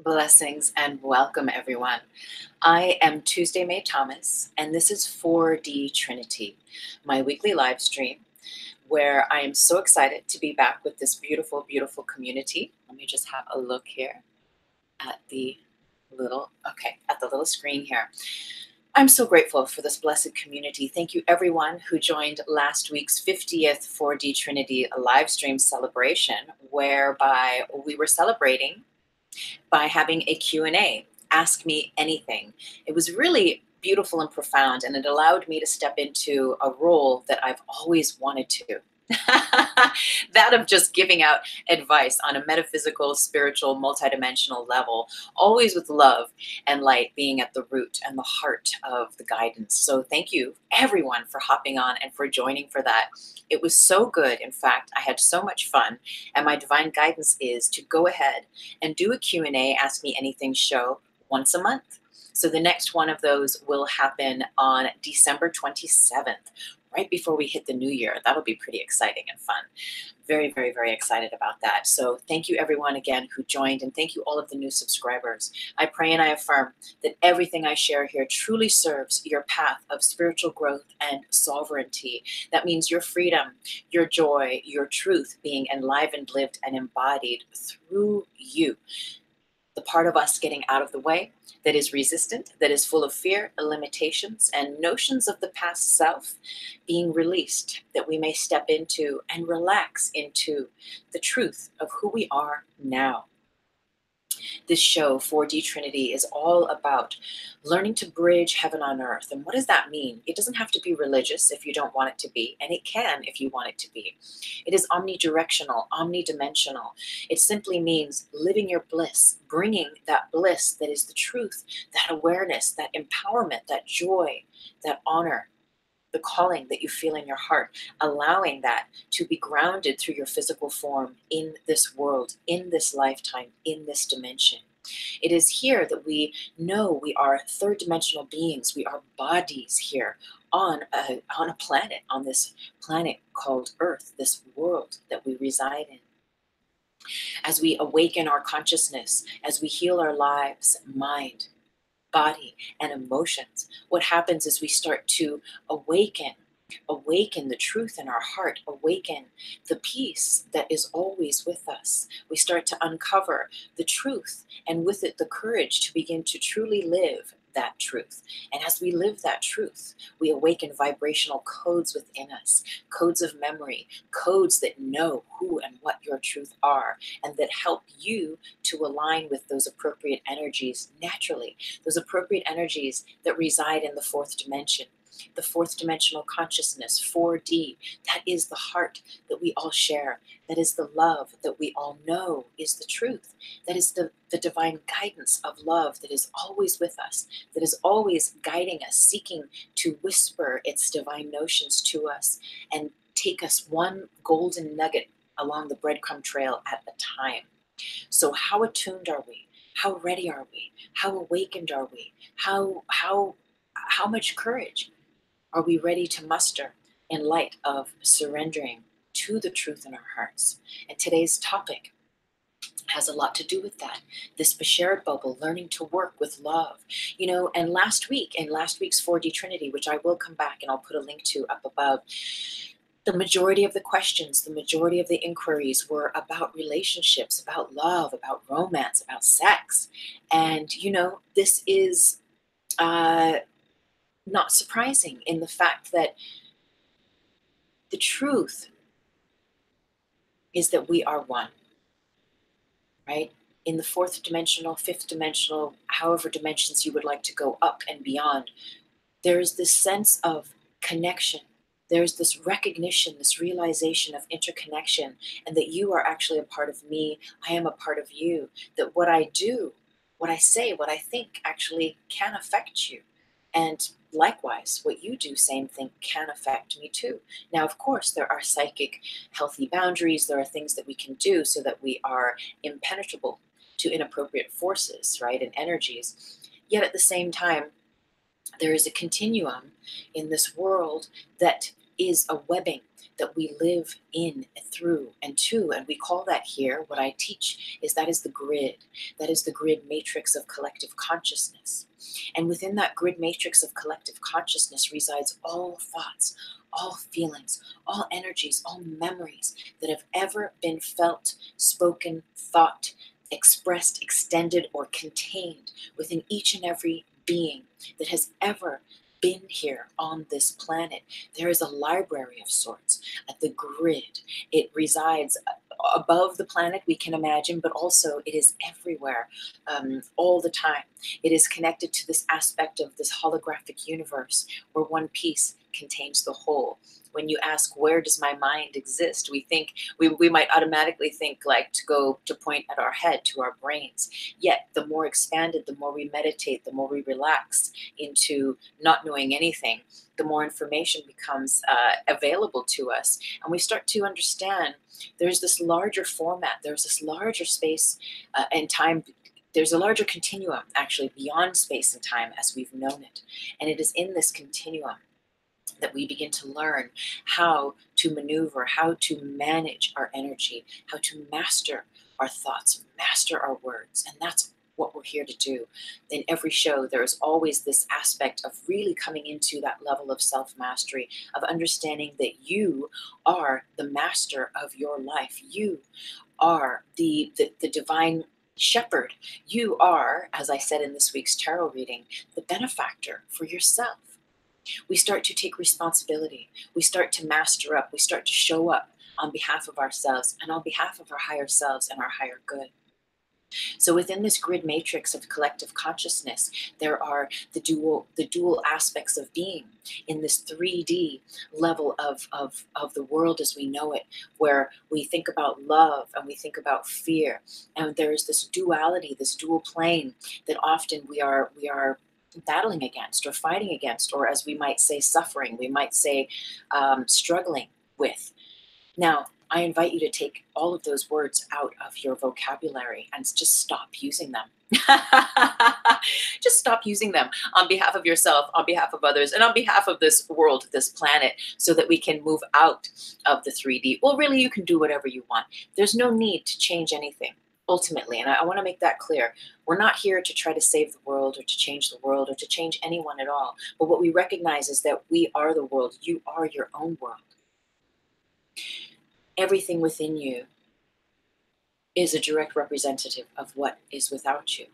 Blessings and welcome, everyone. I am Tuesday Mae Thomas, and this is 4D Trinity, my weekly live stream, where I am so excited to be back with this beautiful, beautiful community. Let me just have a look here at the little screen here. I'm so grateful for this blessed community. Thank you, everyone who joined last week's 50th 4D Trinity live stream celebration, whereby we were celebrating by having a Q&A, Ask Me Anything. It was really beautiful and profound, and it allowed me to step into a role that I've always wanted to. That of just giving out advice on a metaphysical, spiritual, multidimensional level, always with love and light being at the root and the heart of the guidance. So thank you, everyone, for hopping on and for joining for that. It was so good. In fact, I had so much fun, and my divine guidance is to go ahead and do a Q&A, Ask Me Anything show once a month. So the next one of those will happen on December 27th, right before we hit the new year. That'll be pretty exciting and fun. Very, very, very excited about that. So thank you, everyone, again, who joined, and thank you all of the new subscribers. I pray and I affirm that everything I share here truly serves your path of spiritual growth and sovereignty. That means your freedom, your joy, your truth being enlivened, lived, and embodied through you. The part of us getting out of the way that is resistant, that is full of fear, limitations, and notions of the past self being released, that we may step into and relax into the truth of who we are now. This show, 4D Trinity, is all about learning to bridge heaven on earth. And what does that mean? It doesn't have to be religious if you don't want it to be, and it can if you want it to be. It is omnidirectional, omnidimensional. It simply means living your bliss, bringing that bliss that is the truth, that awareness, that empowerment, that joy, that honor, the calling that you feel in your heart, allowing that to be grounded through your physical form in this world, in this lifetime, in this dimension. It is here that we know we are third dimensional beings. We are bodies here on a planet, on this planet called Earth, this world that we reside in. As we awaken our consciousness, as we heal our lives, mind, body, and emotions, what happens is we start to awaken the truth in our heart, awaken the peace that is always with us. We start to uncover the truth, and with it the courage to begin to truly live that truth. And as we live that truth, we awaken vibrational codes within us, codes of memory, codes that know who and what your truth are, and that help you to align with those appropriate energies naturally, those appropriate energies that reside in the fourth dimension. The fourth dimensional consciousness, 4D, that is the heart that we all share. That is the love that we all know is the truth. That is the divine guidance of love that is always with us, that is always guiding us, seeking to whisper its divine notions to us and take us one golden nugget along the breadcrumb trail at a time. So how attuned are we? How ready are we? How awakened are we? How much courage are we ready to muster in light of surrendering to the truth in our hearts? And today's topic has a lot to do with that. This Beshared bubble, learning to work with love. You know, and last week's 4D Trinity, which I will come back and I'll put a link to up above, the majority of the questions, the majority of the inquiries were about relationships, about love, about romance, about sex. And, you know, this is not surprising in the fact that the truth is that we are one, right? In the fourth dimensional, fifth dimensional, however dimensions you would like to go up and beyond, there is this sense of connection. There's this recognition, this realization of interconnection, and that you are actually a part of me. I am a part of you. That what I do, what I say, what I think actually can affect you. And likewise, what you do, same thing, can affect me too. Now, of course, there are psychic healthy boundaries. There are things that we can do so that we are impenetrable to inappropriate forces, right, and energies. Yet at the same time, there is a continuum in this world that is a webbing that we live in, through, and to. And we call that here, what I teach is that is the grid. That is the grid matrix of collective consciousness. And within that grid matrix of collective consciousness resides all thoughts, all feelings, all energies, all memories that have ever been felt, spoken, thought, expressed, extended, or contained within each and every being that has ever been here on this planet. There is a library of sorts at the grid. It resides above the planet, we can imagine, but also it is everywhere, all the time. It is connected to this aspect of this holographic universe where one piece contains the whole. When you ask, where does my mind exist? We think, we might automatically think like to point at our head, to our brains. Yet the more expanded, the more we meditate, the more we relax into not knowing anything, the more information becomes available to us. And we start to understand there's this larger format, there's this larger space and time. There's a larger continuum actually beyond space and time as we've known it. And it is in this continuum that we begin to learn how to maneuver, how to manage our energy, how to master our thoughts, master our words. And that's what we're here to do. In every show, there is always this aspect of really coming into that level of self-mastery, of understanding that you are the master of your life. You are the divine shepherd. You are, as I said in this week's tarot reading, the benefactor for yourself. We start to take responsibility. We start to master up. We start to show up on behalf of ourselves and on behalf of our higher selves and our higher good. So within this grid matrix of collective consciousness, there are the dual aspects of being in this 3D level of the world as we know it, where we think about love and we think about fear. And there's this duality, this dual plane that often we are battling against or fighting against, or as we might say, suffering, we might say struggling with. Now, I invite you to take all of those words out of your vocabulary and just stop using them. Just stop using them on behalf of yourself, on behalf of others, and on behalf of this world, this planet, so that we can move out of the 3D. Well, really, you can do whatever you want. There's no need to change anything, ultimately. And I want to make that clear. We're not here to try to save the world or to change the world or to change anyone at all. But what we recognize is that we are the world. You are your own world. Everything within you is a direct representative of what is without you.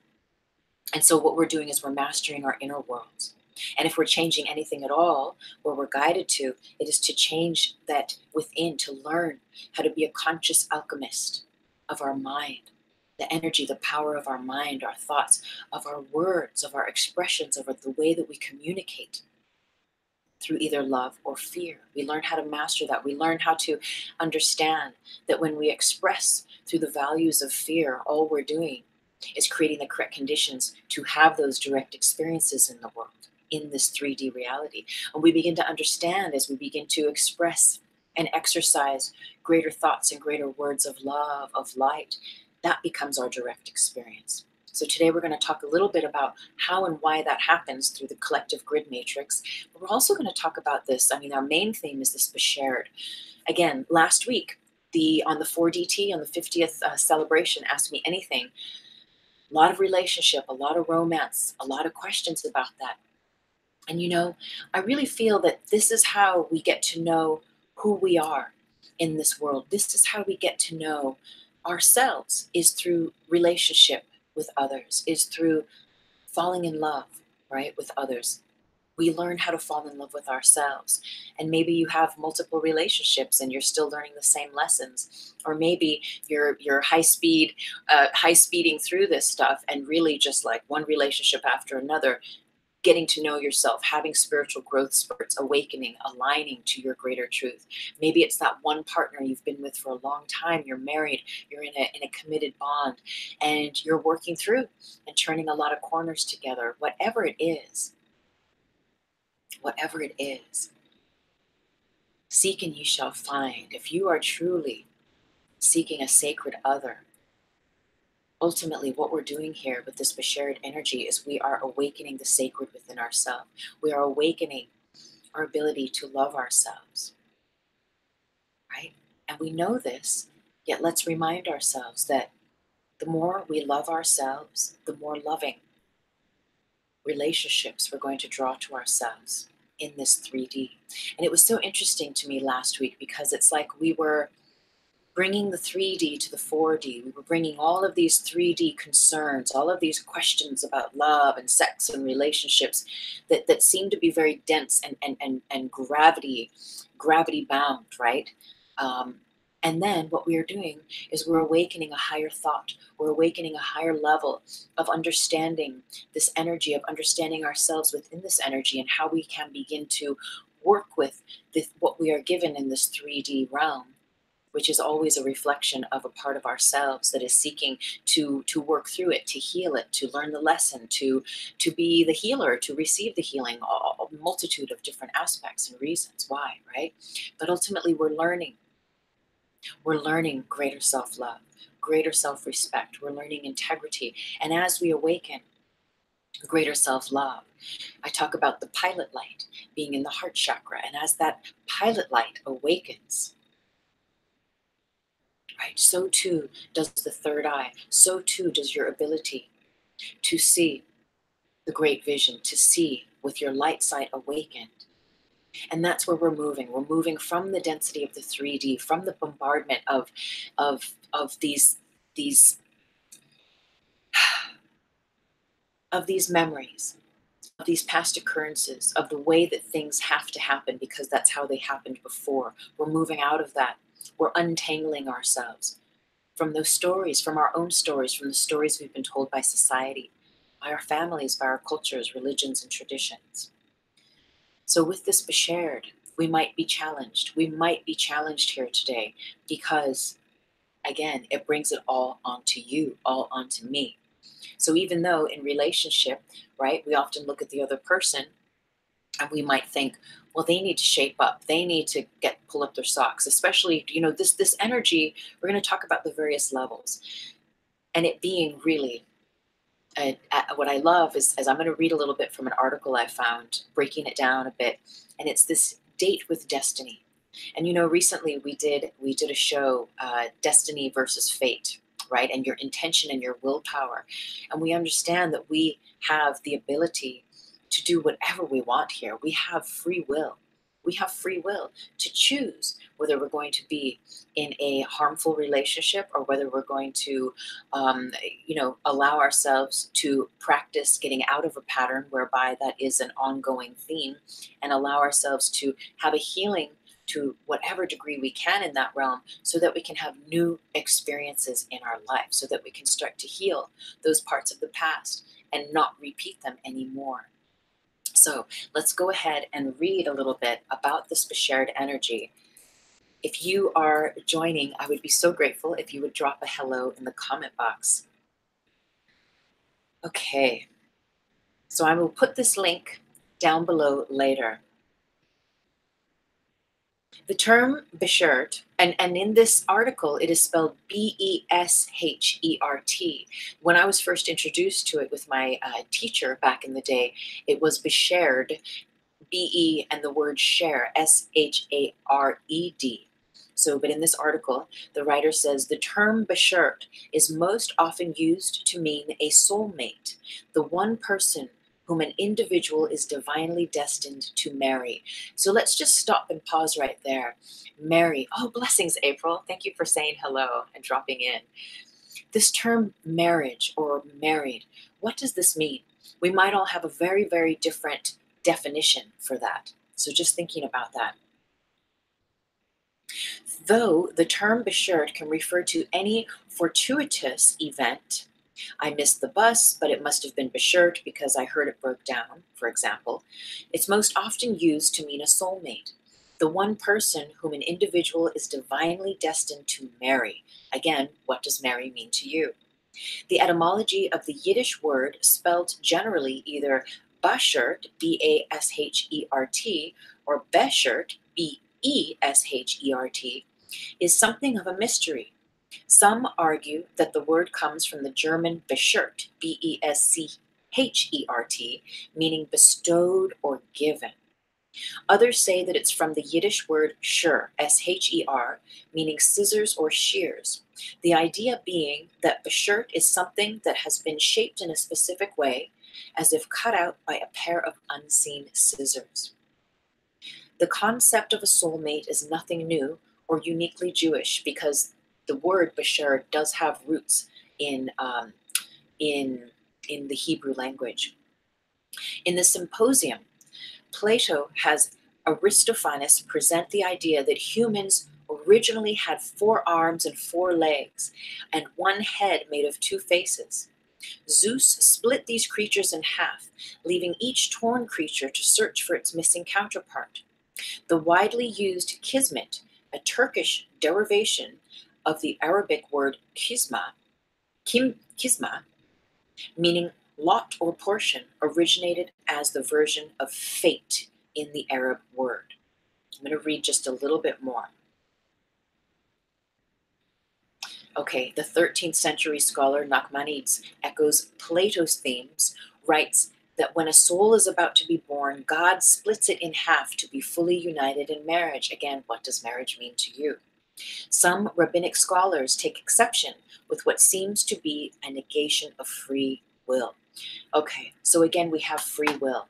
And so what we're doing is we're mastering our inner worlds. And if we're changing anything at all, where we're guided to, it is to change that within, to learn how to be a conscious alchemist of our mind, the energy, the power of our mind, our thoughts, of our words, of our expressions, of the way that we communicate through either love or fear. We learn how to master that. We learn how to understand that when we express through the values of fear, all we're doing is creating the correct conditions to have those direct experiences in the world, in this 3D reality. And we begin to understand as we begin to express and exercise greater thoughts and greater words of love, of light, that becomes our direct experience. So today we're going to talk a little bit about how and why that happens through the collective grid matrix. But we're also going to talk about this. I mean, our main theme is this Beshared. Again, last week, on the 4DT, on the 50th celebration, Ask Me Anything, a lot of relationship, a lot of romance, a lot of questions about that. And you know, I really feel that this is how we get to know who we are in this world. This is how we get to know ourselves, is through relationship with others, is through falling in love, right, with others. We learn how to fall in love with ourselves. And maybe you have multiple relationships and you're still learning the same lessons. Or maybe you're high-speeding through this stuff and really just like one relationship after another, getting to know yourself, having spiritual growth spurts, awakening, aligning to your greater truth. Maybe it's that one partner you've been with for a long time, you're married, you're in a committed bond, and you're working through and turning a lot of corners together. Whatever it is, seek and you shall find. If you are truly seeking a sacred other, ultimately, what we're doing here with this Beshared energy is we are awakening the sacred within ourselves. We are awakening our ability to love ourselves. And we know this, yet let's remind ourselves that the more we love ourselves, the more loving relationships we're going to draw to ourselves in this 3D. And it was so interesting to me last week because it's like we were bringing the 3D to the 4D. We were bringing all of these 3D concerns, all of these questions about love and sex and relationships that seem to be very dense and gravity bound, right? And then what we are doing is we're awakening a higher thought. We're awakening a higher level of understanding this energy, of understanding ourselves within this energy, and how we can begin to work with what we are given in this 3D realm, which is always a reflection of a part of ourselves that is seeking to work through it, to heal it, to learn the lesson, to be the healer, to receive the healing, a multitude of different aspects and reasons why, right? But ultimately we're learning greater self-love, greater self-respect, we're learning integrity. And as we awaken greater self-love, I talk about the pilot light being in the heart chakra. And as that pilot light awakens, right, so too does the third eye. So too does your ability to see the great vision, to see with your light sight awakened. And that's where we're moving. We're moving from the density of the 3D, from the bombardment of these of these memories, of these past occurrences, of the way that things have to happen because that's how they happened before. We're moving out of that. We're untangling ourselves from those stories, from our own stories, from the stories we've been told by society, by our families, by our cultures, religions, and traditions. So with this Beshared, we might be challenged. We might be challenged here today because, again, it brings it all onto you, all onto me. So even though in relationship, right, we often look at the other person and we might think, well, they need to shape up. They need to pull up their socks, especially, this energy. We're going to talk about the various levels and it being really, what I love is I'm going to read a little bit from an article I found, breaking it down a bit. And it's this date with destiny. And, recently we did a show, Destiny versus Fate, right? And your intention and your willpower. And we understand that we have the ability to do whatever we want here. We have free will. We have free will to choose whether we're going to be in a harmful relationship or whether we're going to, allow ourselves to practice getting out of a pattern whereby that is an ongoing theme, and allow ourselves to have a healing to whatever degree we can in that realm, so that we can have new experiences in our life, so that we can start to heal those parts of the past and not repeat them anymore. So let's go ahead and read a little bit about this Beshared energy. If you are joining, I would be so grateful if you would drop a hello in the comment box. Okay, so I will put this link down below later. The term Beshared, and in this article, it is spelled Beshert. When I was first introduced to it with my teacher back in the day, it was Beshared, B-E, and the word share, S-H-A-R-E-D. So, but in this article, the writer says the term Beshared is most often used to mean a soulmate, the one person whom an individual is divinely destined to marry. So let's just stop and pause right there. Marry. Oh, blessings, April. Thank you for saying hello and dropping in. This term marriage or married, what does this mean? We might all have a very, very different definition for that. So just thinking about that. Though the term Beshared can refer to any fortuitous event, I missed the bus, but it must have been Beshared because I heard it broke down, for example, it's most often used to mean a soulmate, the one person whom an individual is divinely destined to marry. Again, what does marry mean to you? The etymology of the Yiddish word, spelt generally either Bashert, B-A-S-H-E-R-T, or Beshert, B-E-S-H-E-R-T, is something of a mystery. Some argue that the word comes from the German beschert, B-E-S-C-H-E-R-T, meaning bestowed or given. Others say that it's from the Yiddish word sher, S-H-E-R, meaning scissors or shears. The idea being that Beshared is something that has been shaped in a specific way, as if cut out by a pair of unseen scissors. The concept of a soulmate is nothing new or uniquely Jewish, because the word Beshared does have roots in the Hebrew language. In the symposium, Plato has Aristophanes present the idea that humans originally had 4 arms and 4 legs, and 1 head made of 2 faces. Zeus split these creatures in half, leaving each torn creature to search for its missing counterpart. The widely used kismet, a Turkish derivation of the Arabic word kisma, meaning lot or portion, originated as the version of fate in the Arab word. I'm going to read just a little bit more. Okay, the 13th century scholar Nachmanides echoes Plato's themes, writes that when a soul is about to be born, God splits it in half to be fully united in marriage. Again, what does marriage mean to you? Some rabbinic scholars take exception with what seems to be a negation of free will. Okay, so again, we have free will.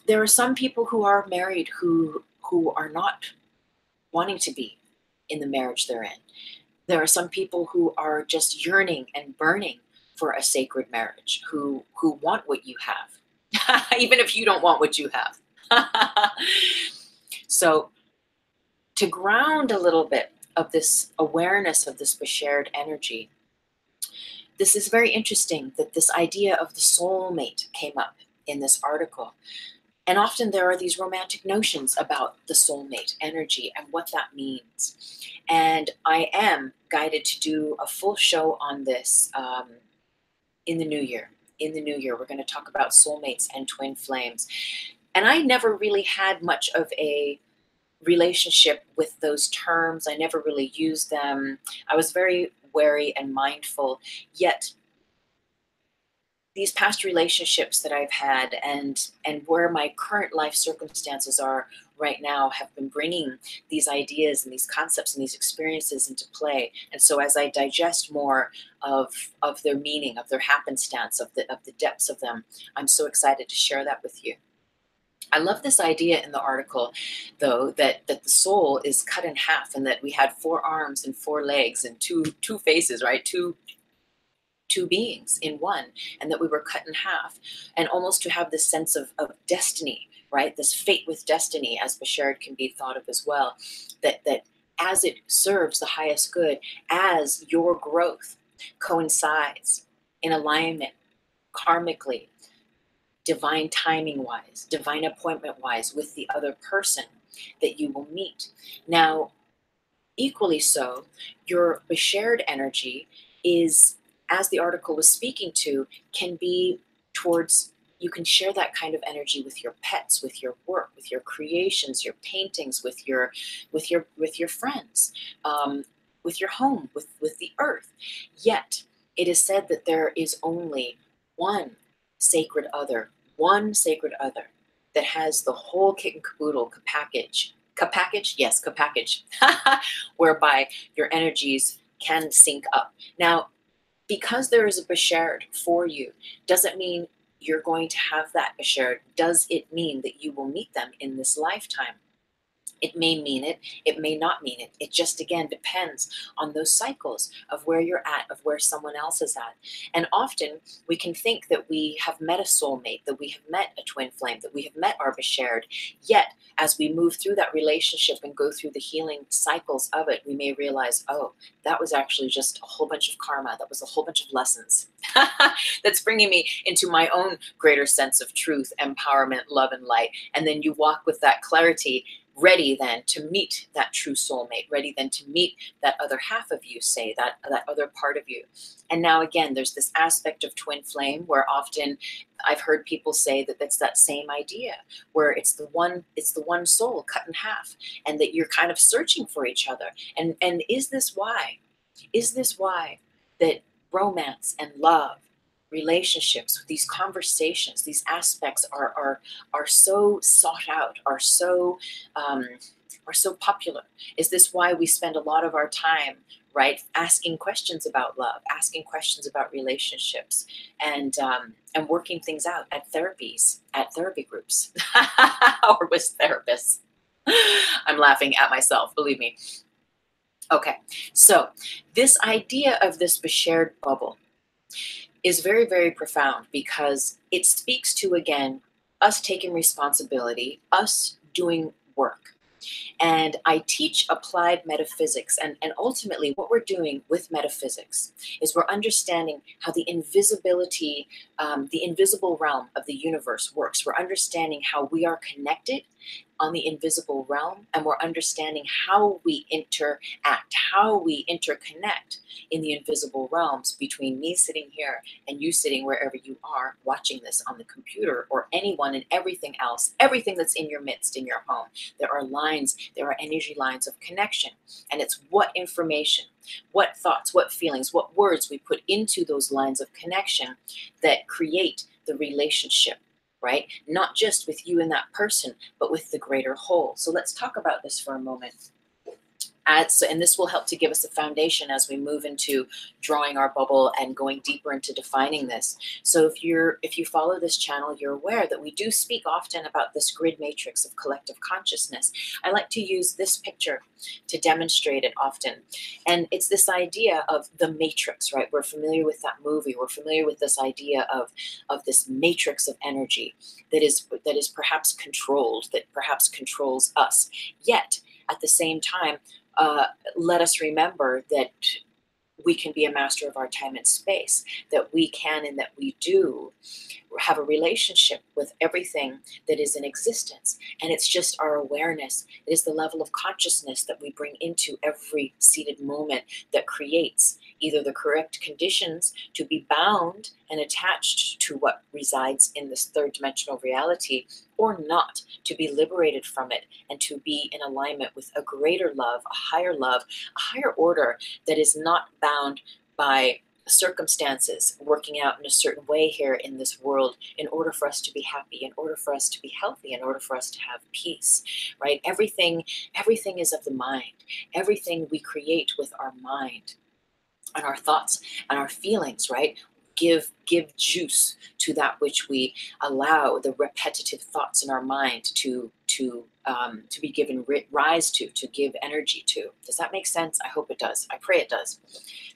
There are some people who are married who are not wanting to be in the marriage they're in. There are some people who are just yearning and burning for a sacred marriage, who want what you have, even if you don't want what you have. So to ground a little bit of this awareness of this Beshared energy, this is very interesting that this idea of the soulmate came up in this article. And often there are these romantic notions about the soulmate energy and what that means. And I am guided to do a full show on this in the new year. In the new year, we're going to talk about soulmates and twin flames. And I never really had much of a relationship with those terms. I never really used them. I was very wary and mindful, yet these past relationships that I've had and where my current life circumstances are right now have been bringing these ideas and these concepts and these experiences into play. And so as I digest more of their meaning, of their happenstance, of the depths of them, I'm so excited to share that with you. I love this idea in the article, though, that the soul is cut in half, and that we had 4 arms and 4 legs and two faces, right? Two beings in one, and that we were cut in half, and almost to have this sense of destiny, right? This fate with destiny, as Beshared can be thought of as well, that as it serves the highest good, as your growth coincides in alignment karmically, divine timing wise, divine appointment wise with the other person that you will meet. Now, equally so, your Beshared energy is, as the article was speaking to, can be towards, you can share that kind of energy with your pets, with your work, with your creations, your paintings, with your friends, with your home, with the earth. Yet it is said that there is only one sacred other that has the whole kit and caboodle, package, yes, package, whereby your energies can sync up. Now, because there is a Beshared for you, doesn't mean you're going to have that Beshared. Does it mean that you will meet them in this lifetime? It may mean it, it may not mean it. It just, again, depends on those cycles of where you're at, of where someone else is at. And often we can think that we have met a soulmate, that we have met a twin flame, that we have met our Beshared. Yet, as we move through that relationship and go through the healing cycles of it, we may realize, oh, that was actually just a whole bunch of karma. That was a whole bunch of lessons that's bringing me into my own greater sense of truth, empowerment, love, and light. And then you walk with that clarity, ready then to meet that true soulmate, ready then to meet that other half of you, say, that other part of you. And now again, there's this aspect of twin flame where often I've heard people say that that's that same idea, where it's the one soul cut in half, and that you're kind of searching for each other. And is this why? Is this why that romance and love relationships, these conversations, these aspects are so sought out, are so popular? Is this why we spend a lot of our time, right, asking questions about love, asking questions about relationships, and working things out at therapy groups, or with therapists? I'm laughing at myself, believe me. Okay, so this idea of this Beshared bubble is very, very profound because it speaks to, again, us taking responsibility, us doing work. And I teach applied metaphysics. And ultimately, what we're doing with metaphysics is we're understanding how the invisibility, the invisible realm of the universe works. We're understanding how we are connected on the invisible realm, and we're understanding how we interact, how we interconnect in the invisible realms between me sitting here and you sitting wherever you are watching this on the computer, or anyone and everything else, everything that's in your midst, in your home. There are lines, there are energy lines of connection, and it's what information, what thoughts, what feelings, what words we put into those lines of connection that create the relationship, right? Not just with you and that person, but with the greater whole. So let's talk about this for a moment. And this will help to give us a foundation as we move into drawing our bubble and going deeper into defining this. So if you follow this channel, you're aware that we do speak often about this grid matrix of collective consciousness. I like to use this picture to demonstrate it often. And it's this idea of the matrix, right? We're familiar with that movie. We're familiar with this idea of this matrix of energy that is perhaps controlled, that perhaps controls us. Yet, at the same time, let us remember that we can be a master of our time and space, that we can and that we do have a relationship with everything that is in existence. And it's just our awareness. It is the level of consciousness that we bring into every seated moment that creates either the correct conditions to be bound and attached to what resides in this third dimensional reality, or not, to be liberated from it and to be in alignment with a greater love, a higher order that is not bound by circumstances working out in a certain way here in this world in order for us to be happy, in order for us to be healthy, in order for us to have peace, right? Everything is of the mind. Everything we create with our mind and our thoughts and our feelings, right? Give juice to that which we allow the repetitive thoughts in our mind to be given rise to give energy to. Does that make sense? I hope it does. I pray it does.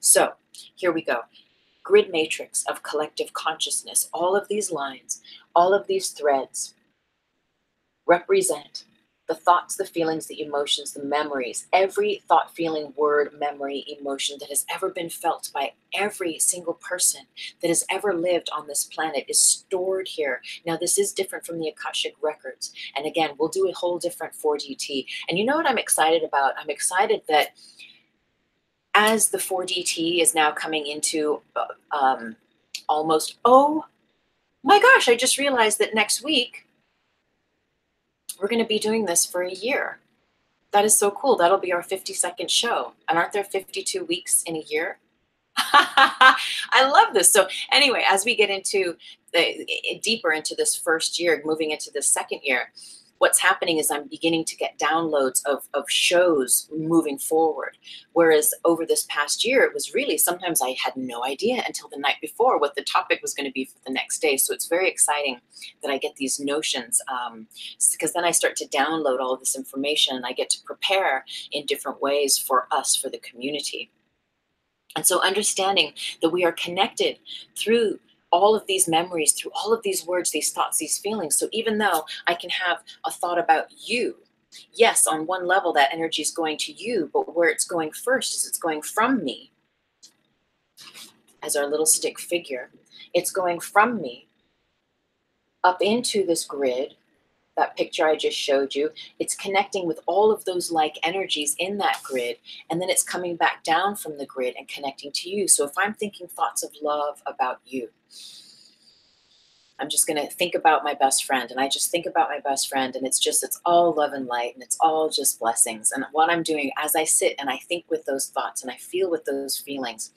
So here we go. Grid matrix of collective consciousness. All of these lines, all of these threads represent the thoughts, the feelings, the emotions, the memories, every thought, feeling, word, memory, emotion that has ever been felt by every single person that has ever lived on this planet is stored here. Now, this is different from the Akashic records. And again, we'll do a whole different 4DT. And you know what I'm excited about? I'm excited that as the 4DT is now coming into almost, oh my gosh, I just realized that next week, we're going to be doing this for a year. That is so cool. That'll be our 52nd show. And aren't there 52 weeks in a year? I love this. So anyway, as we get into deeper into this first year, moving into the second year, what's happening is I'm beginning to get downloads of shows moving forward. Whereas over this past year, it was really, sometimes I had no idea until the night before what the topic was going to be for the next day. So it's very exciting that I get these notions, because then I start to download all of this information and I get to prepare in different ways for us, for the community. And so understanding that we are connected through all of these memories, through all of these words, these thoughts, these feelings. So even though I can have a thought about you, yes, on one level that energy is going to you, but where it's going first is it's going from me as our little stick figure. It's going from me up into this grid, that picture I just showed you. It's connecting with all of those like energies in that grid, and then it's coming back down from the grid and connecting to you. So if I'm thinking thoughts of love about you, I'm just going to think about my best friend, and I just think about my best friend, and it's all love and light, and it's all just blessings. And what I'm doing as I sit and I think with those thoughts and I feel with those feelings,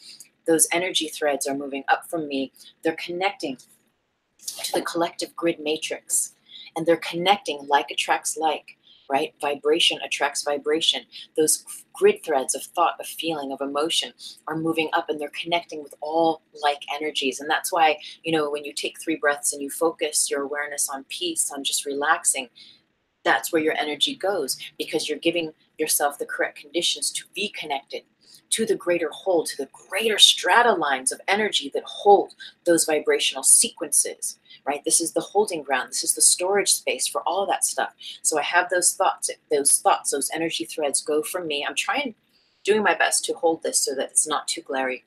those energy threads are moving up from me. They're connecting to the collective grid matrix, and they're connecting like attracts like, right? Vibration attracts vibration. Those grid threads of thought, of feeling, of emotion are moving up, and they're connecting with all like energies. And that's why, you know, when you take 3 breaths and you focus your awareness on peace, on just relaxing, that's where your energy goes, because you're giving yourself the correct conditions to be connected to the greater whole, to the greater strata lines of energy that hold those vibrational sequences, right? This is the holding ground. This is the storage space for all of that stuff. So I have those thoughts, those energy threads go from me. I'm doing my best to hold this so that it's not too glary.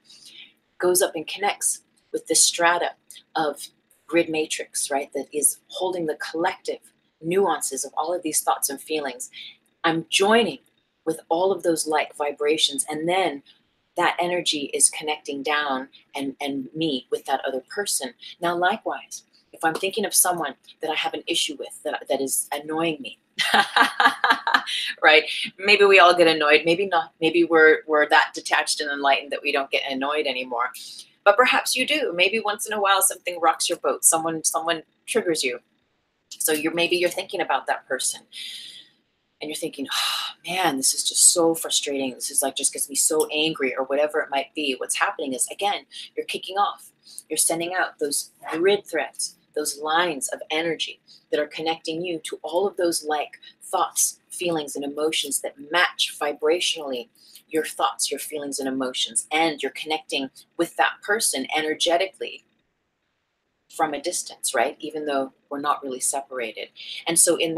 Goes up and connects with this strata of grid matrix, right? That is holding the collective nuances of all of these thoughts and feelings. I'm joining with all of those like vibrations, and then that energy is connecting down and me with that other person. Now, likewise, if I'm thinking of someone that I have an issue with, that is annoying me, right? Maybe we all get annoyed, maybe not. Maybe we're that detached and enlightened that we don't get annoyed anymore. But perhaps you do. Maybe once in a while something rocks your boat, someone triggers you. So maybe you're thinking about that person, and you're thinking, oh, man, this is just so frustrating. This is like, just gets me so angry, or whatever it might be. What's happening is, again, you're kicking off. You're sending out those grid threads, those lines of energy that are connecting you to all of those like thoughts, feelings, and emotions that match vibrationally your thoughts, your feelings, and emotions. And you're connecting with that person energetically from a distance, right? Even though we're not really separated. And so in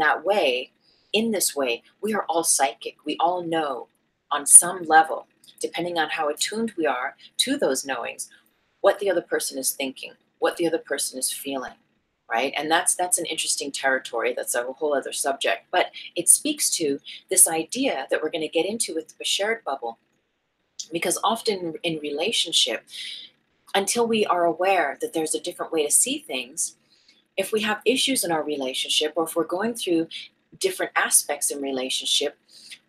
this way, we are all psychic. We all know on some level, depending on how attuned we are to those knowings, what the other person is thinking, what the other person is feeling, right? And that's an interesting territory. That's a whole other subject. But it speaks to this idea that we're going to get into with the Beshared bubble, because often in relationship, until we are aware that there's a different way to see things, if we have issues in our relationship, or if we're going through different aspects in relationship,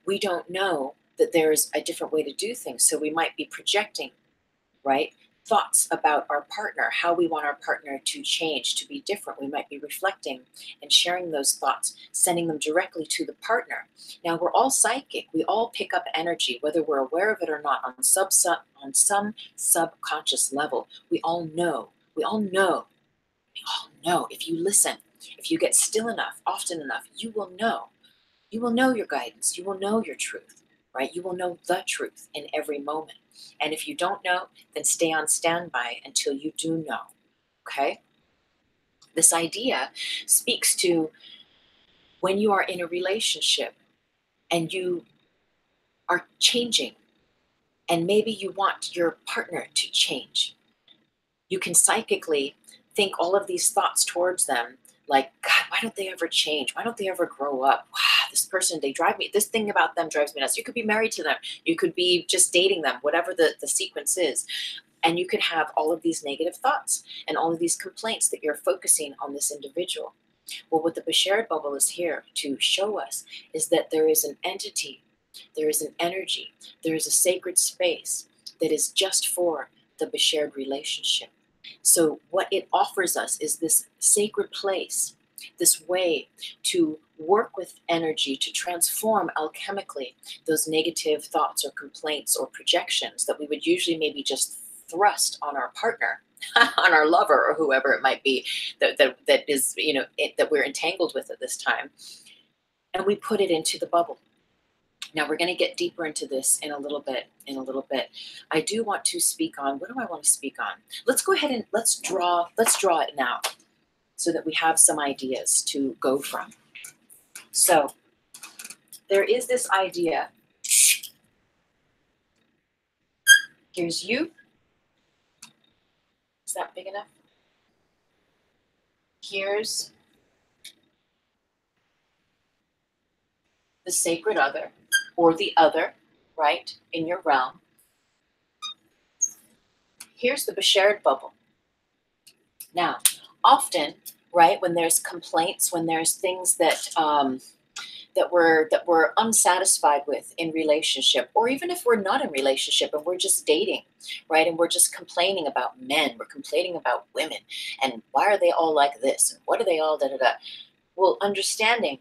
we don't know that there's a different way to do things. So we might be projecting, right, thoughts about our partner, how we want our partner to change, to be different. We might be reflecting and sharing those thoughts, sending them directly to the partner. Now, we're all psychic. We all pick up energy, whether we're aware of it or not, on some subconscious level. We all know. If you listen, if you get still enough, often enough, you will know. You will know your guidance. You will know your truth, right? You will know the truth in every moment. And if you don't know, then stay on standby until you do know, okay? This idea speaks to when you are in a relationship and you are changing, and maybe you want your partner to change. You can psychically think all of these thoughts towards them, like, God, why don't they ever change? Why don't they ever grow up? Wow, this person, this thing about them drives me nuts. You could be married to them. You could be just dating them, whatever the sequence is. And you could have all of these negative thoughts and all of these complaints that you're focusing on this individual. Well, what the Beshared bubble is here to show us is that there is an entity, there is an energy, there is a sacred space that is just for the Beshared relationship. So what it offers us is this sacred place, this way to work with energy to transform alchemically those negative thoughts or complaints or projections that we would usually maybe just thrust on our partner, on our lover, or whoever it might be that is, that we're entangled with at this time. And we put it into the bubble. Now we're going to get deeper into this in a little bit. I do want to speak on, what do I want to speak on? Let's go ahead and let's draw it now so that we have some ideas to go from. So there is this idea. Here's you. Is that big enough? Here's the sacred other, or the other, right, in your realm. Here's the Beshared bubble. Now, often, right, when there's complaints, when there's things that we're unsatisfied with in relationship, or even if we're not in relationship and we're just dating, right? And we're just complaining about men, we're complaining about women, and why are they all like this? And what are they all da da da? Well, understanding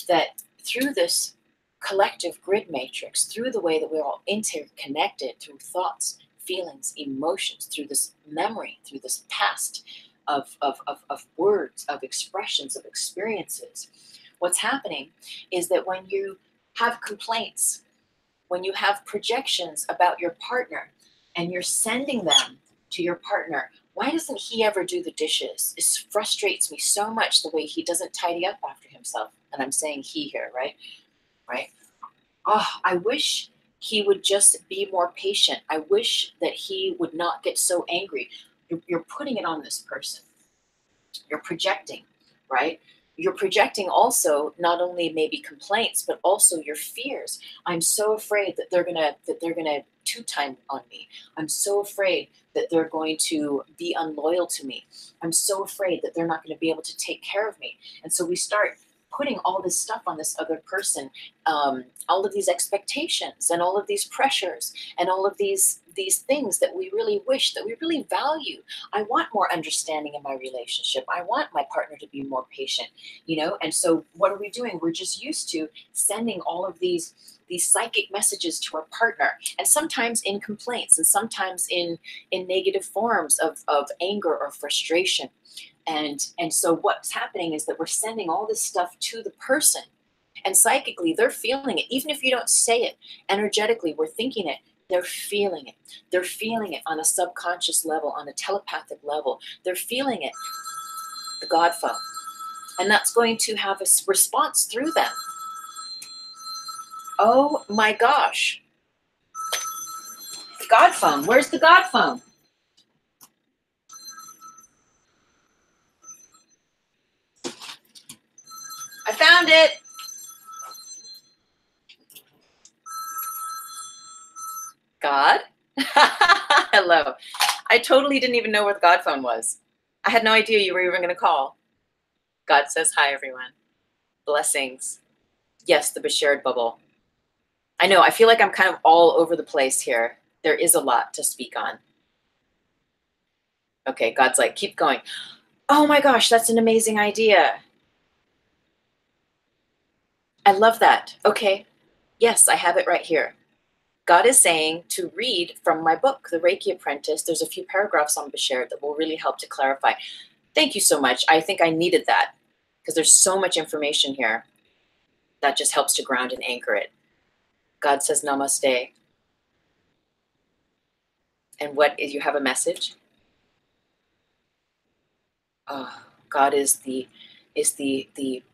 that through this collective grid matrix, through the way that we're all interconnected, through thoughts, feelings, emotions, through this memory, through this past of words, of expressions, of experiences, what's happening is that when you have complaints, when you have projections about your partner and you're sending them to your partner, why doesn't he ever do the dishes? It frustrates me so much the way he doesn't tidy up after himself. And I'm saying he here, right? Right? Oh, I wish he would just be more patient. I wish that he would not get so angry. You're putting it on this person. You're projecting, right? You're projecting also not only maybe complaints, but also your fears. I'm so afraid that they're gonna two-time on me. I'm so afraid that they're going to be unloyal to me. I'm so afraid that they're not going to be able to take care of me. And so we start putting all this stuff on this other person, all of these expectations and all of these pressures and all of these things that we really wish, that we really value. I want more understanding in my relationship. I want my partner to be more patient, you know? And so what are we doing? We're just used to sending all of these psychic messages to our partner, and sometimes in complaints, and sometimes in negative forms of anger or frustration. And so what's happening is that we're sending all this stuff to the person, and psychically they're feeling it. Even if you don't say it, energetically we're thinking it, they're feeling it. They're feeling it on a subconscious level, on a telepathic level. They're feeling it, the God phone. And that's going to have a response through them. Oh my gosh. The God phone. Where's the God phone? I found it. God? Hello. I totally didn't even know where the God phone was. I had no idea you were even going to call. God says hi, everyone. Blessings. Yes, the Beshared bubble. I know, I feel like I'm kind of all over the place here. There is a lot to speak on. Okay, God's like, keep going. Oh my gosh, that's an amazing idea. I love that. Okay, yes, I have it right here. God is saying to read from my book, The Reiki Apprentice. There's a few paragraphs on Beshared that will really help to clarify. Thank you so much. I think I needed that because there's so much information here that just helps to ground and anchor it. God says namaste. And what is, you have a message? Oh, God is the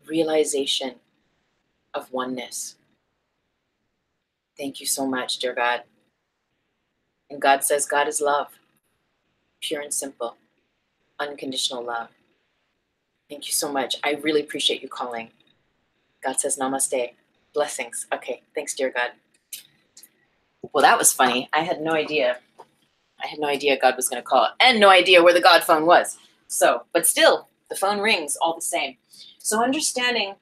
realization of oneness. Thank you so much, dear God. And God says God is love, pure and simple, unconditional love. Thank you so much. I really appreciate you calling. God says namaste. Blessings. Okay, thanks, dear God. Well, that was funny. I had no idea. I had no idea God was going to call, and no idea where the God phone was. So, but still, the phone rings all the same. So understanding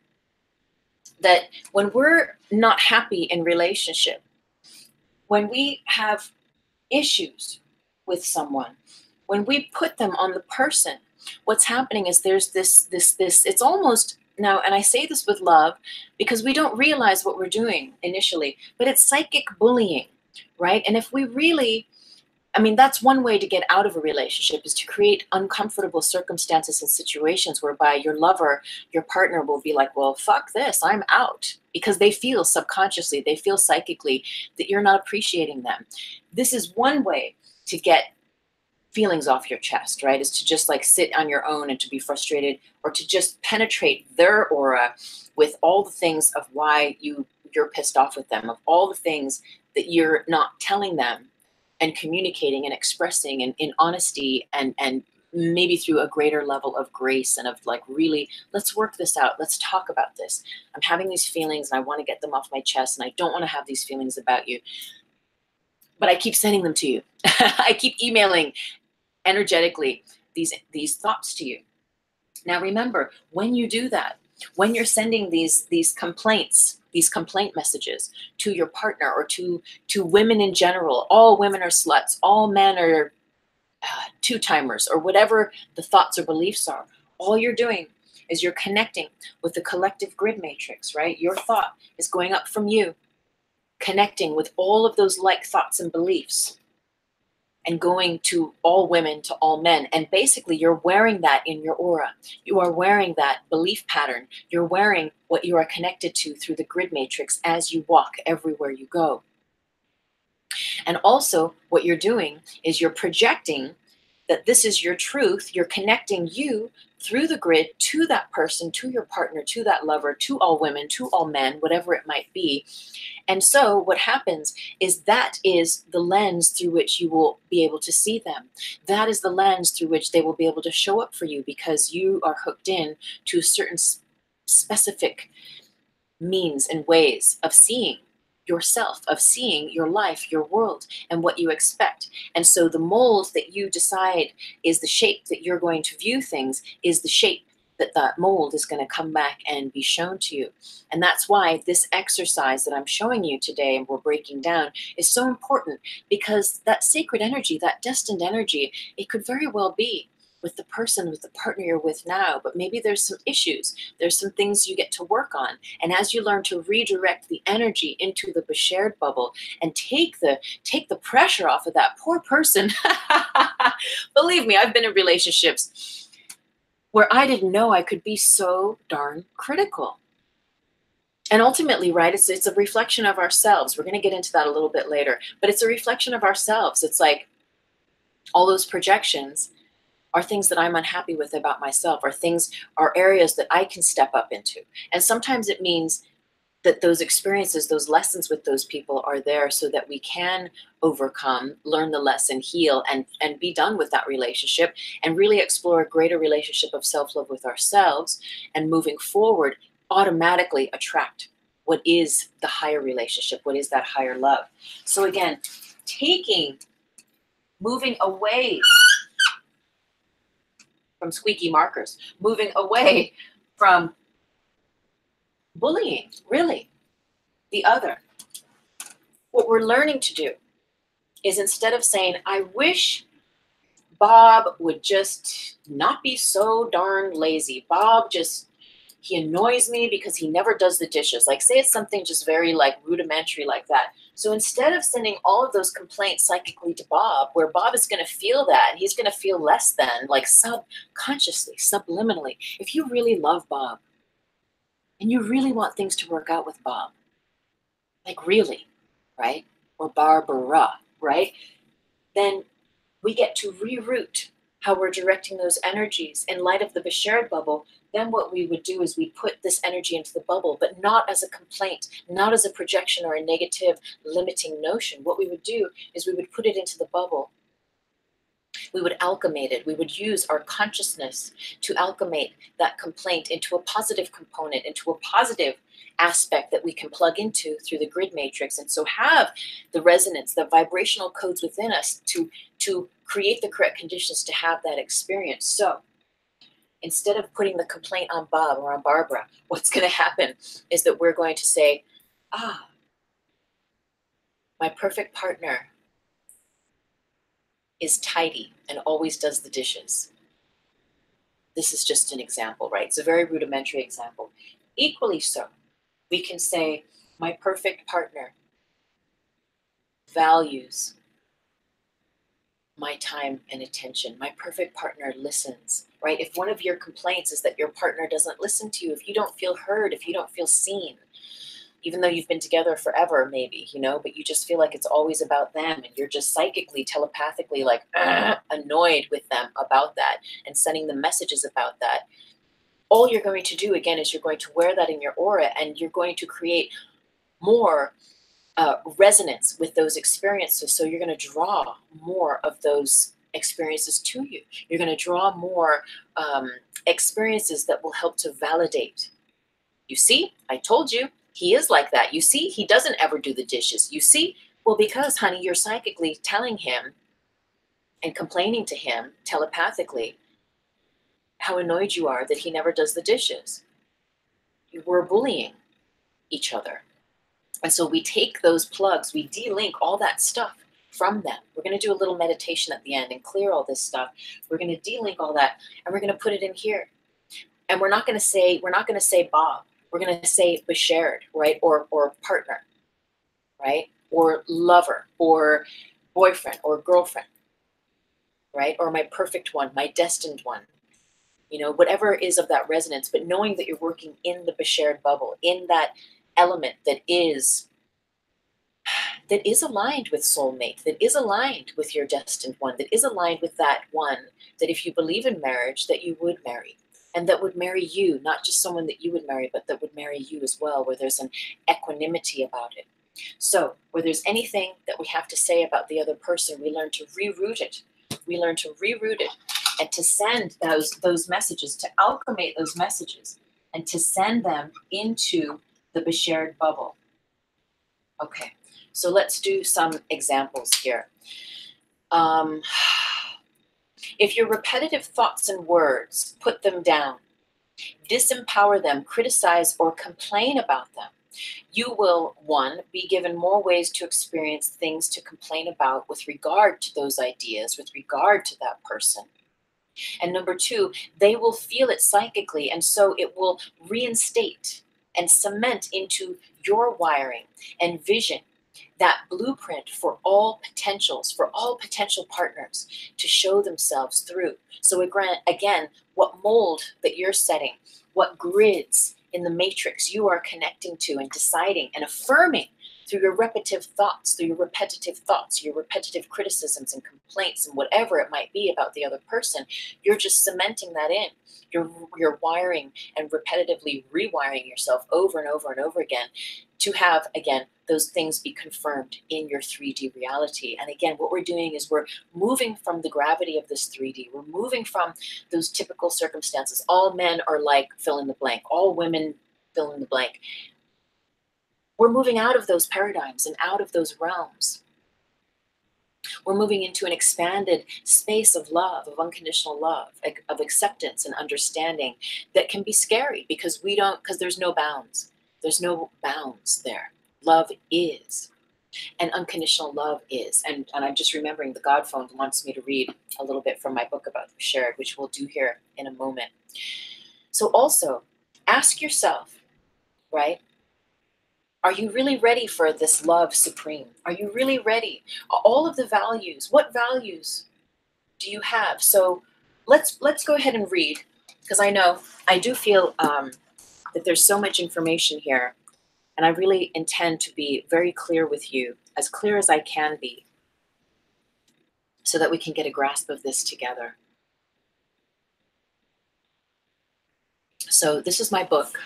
that when we're not happy in relationship, when we have issues with someone, when we put them on the person, what's happening is there's this, it's almost now, and I say this with love because we don't realize what we're doing initially, but it's psychic bullying, right? And if we really, I mean, that's one way to get out of a relationship, is to create uncomfortable circumstances and situations whereby your lover, your partner will be like, well, fuck this, I'm out. Because they feel subconsciously, they feel psychically that you're not appreciating them. This is one way to get feelings off your chest, right? Is to just like sit on your own and to be frustrated, or to just penetrate their aura with all the things of why you're pissed off with them, of all the things that you're not telling them, and communicating and expressing in honesty, and maybe through a greater level of grace and of like, really, let's work this out. Let's talk about this. I'm having these feelings and I want to get them off my chest, and I don't want to have these feelings about you, but I keep sending them to you. I keep emailing energetically these thoughts to you. Now remember, when you do that, When you're sending these complaints, these complaint messages to your partner or to women in general, all women are sluts, all men are two-timers, or whatever the thoughts or beliefs are, all you're doing is you're connecting with the collective grid matrix, right? Your thought is going up from you, connecting with all of those like thoughts and beliefs, and going to all women, to all men. And basically you're wearing that in your aura. You are wearing that belief pattern. You're wearing what you are connected to through the grid matrix as you walk everywhere you go. And also what you're doing is you're projecting that this is your truth. You're connecting you through the grid to that person, to your partner, to that lover, to all women, to all men, whatever it might be. And so what happens is that is the lens through which you will be able to see them. That is the lens through which they will be able to show up for you, because you are hooked in to a certain specific means and ways of seeing yourself, of seeing your life, your world, and what you expect. And so the mold that you decide is the shape that you're going to view things is the shape that that mold is going to come back and be shown to you. And that's why this exercise that I'm showing you today and we're breaking down is so important, because that sacred energy, that destined energy, it could very well be with the person, with the partner you're with now, but maybe there's some issues, there's some things you get to work on. And as you learn to redirect the energy into the Beshared bubble and take the pressure off of that poor person, believe me, I've been in relationships where I didn't know I could be so darn critical. And ultimately, right, it's a reflection of ourselves. We're going to get into that a little bit later, but it's a reflection of ourselves. It's like all those projections are things that I'm unhappy with about myself, are areas that I can step up into. And sometimes it means that those experiences, those lessons with those people are there so that we can overcome, learn the lesson, heal, and be done with that relationship, and really explore a greater relationship of self-love with ourselves, and moving forward, automatically attract what is the higher relationship, what is that higher love. So again, moving away from squeaky markers, moving away from bullying, really, the other. What we're learning to do is, instead of saying, I wish Bob would just not be so darn lazy. Bob he annoys me because he never does the dishes. Like, say it's something just very like rudimentary like that. So instead of sending all of those complaints psychically to Bob, where Bob is going to feel that, and he's going to feel less than, like subconsciously, subliminally, if you really love Bob and you really want things to work out with Bob, like really, right? Or Barbara, right? Then we get to reroute how we're directing those energies in light of the Beshared bubble. Then what we would do is we put this energy into the bubble, but not as a complaint, not as a projection or a negative limiting notion. What we would do is we would put it into the bubble. We would alchemate it. We would use our consciousness to alchemate that complaint into a positive component, into a positive aspect that we can plug into through the grid matrix. And so have the resonance, the vibrational codes within us to create the correct conditions to have that experience. So instead of putting the complaint on Bob or on Barbara, what's going to happen is that we're going to say, my perfect partner is tidy and always does the dishes. This is just an example, right? It's a very rudimentary example. Equally so, we can say, my perfect partner values my time and attention. My perfect partner listens, right? If one of your complaints is that your partner doesn't listen to you, if you don't feel heard, if you don't feel seen, even though you've been together forever, maybe, but you just feel like it's always about them, and you're just psychically, telepathically, like annoyed with them about that and sending them messages about that. All you're going to do, again, is you're going to wear that in your aura, and you're going to create more resonance with those experiences. So you're going to draw more of those experiences to you. You're going to draw more experiences that will help to validate. You see, I told you, he is like that. You see, he doesn't ever do the dishes. You see, well, because, honey, you're psychically telling him and complaining to him telepathically how annoyed you are that he never does the dishes. we're bullying each other. And so we take those plugs, we de-link all that stuff from them. We're going to do a little meditation at the end and clear all this stuff. We're going to de-link all that, and we're going to put it in here. And we're not going to say Bob. We're going to say Beshared, right? Or partner, right? Or lover, or boyfriend, or girlfriend, right? Or my perfect one, my destined one. You know, whatever is of that resonance, but knowing that you're working in the Beshared bubble, in that element that is aligned with soulmate, that is aligned with your destined one, that is aligned with that one, that if you believe in marriage, that you would marry, and that would marry you, not just someone that you would marry, but that would marry you as well, where there's an equanimity about it. So where there's anything that we have to say about the other person, we learn to reroute it. We learn to reroute it and to send those messages, to alchemate those messages, and to send them into the Beshared bubble. Okay, so let's do some examples here. If your repetitive thoughts and words, put them down, disempower them, criticize, or complain about them, you will, 1, be given more ways to experience things to complain about with regard to those ideas, with regard to that person. And number 2, they will feel it psychically, and so it will reinstate and cement into your wiring and vision that blueprint for all potentials, for all potential partners to show themselves through. So again, what mold that you're setting, what grids in the matrix you are connecting to and deciding and affirming through your repetitive thoughts, your repetitive criticisms and complaints and whatever it might be about the other person, you're just cementing that in. You're wiring and repetitively rewiring yourself over and over and over again to have, again, those things be confirmed in your 3D reality. And again, what we're doing is we're moving from the gravity of this 3D. We're moving from those typical circumstances. All men are like fill in the blank. All women fill in the blank. We're moving out of those paradigms and out of those realms. We're moving into an expanded space of love, of unconditional love, of acceptance and understanding that can be scary because there's no bounds. There's no bounds there. Love is, and unconditional love is. And I'm just remembering the God Phone wants me to read a little bit from my book about Beshared, which we'll do here in a moment. So also ask yourself, right? Are you really ready for this love supreme? Are you really ready? All of the values, what values do you have? So let's go ahead and read, because I do feel that there's so much information here, and I really intend to be very clear with you, as clear as I can be, so that we can get a grasp of this together. So this is my book,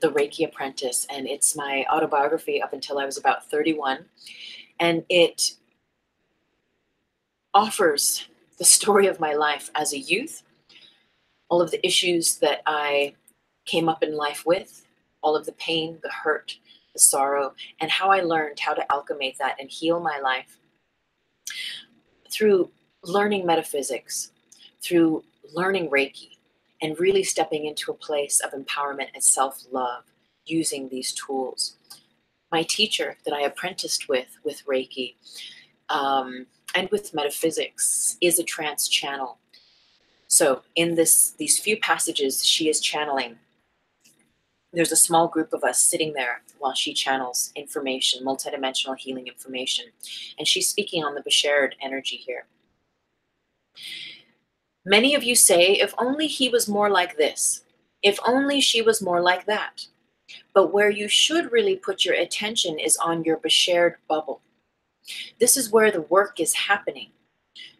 The Reiki Apprentice, and it's my autobiography up until I was about 31, and it offers the story of my life as a youth, all of the issues that I came up in life with, all of the pain, the hurt, the sorrow, and how I learned how to alchemate that and heal my life through learning metaphysics, through learning Reiki, and really stepping into a place of empowerment and self-love using these tools. My teacher that I apprenticed with Reiki and with metaphysics is a trance channel. So in these few passages she is channeling, there's a small group of us sitting there while she channels information, multidimensional healing information, and she's speaking on the Beshared energy here. Many of you say, if only he was more like this, if only she was more like that. But where you should really put your attention is on your Beshared bubble. This is where the work is happening.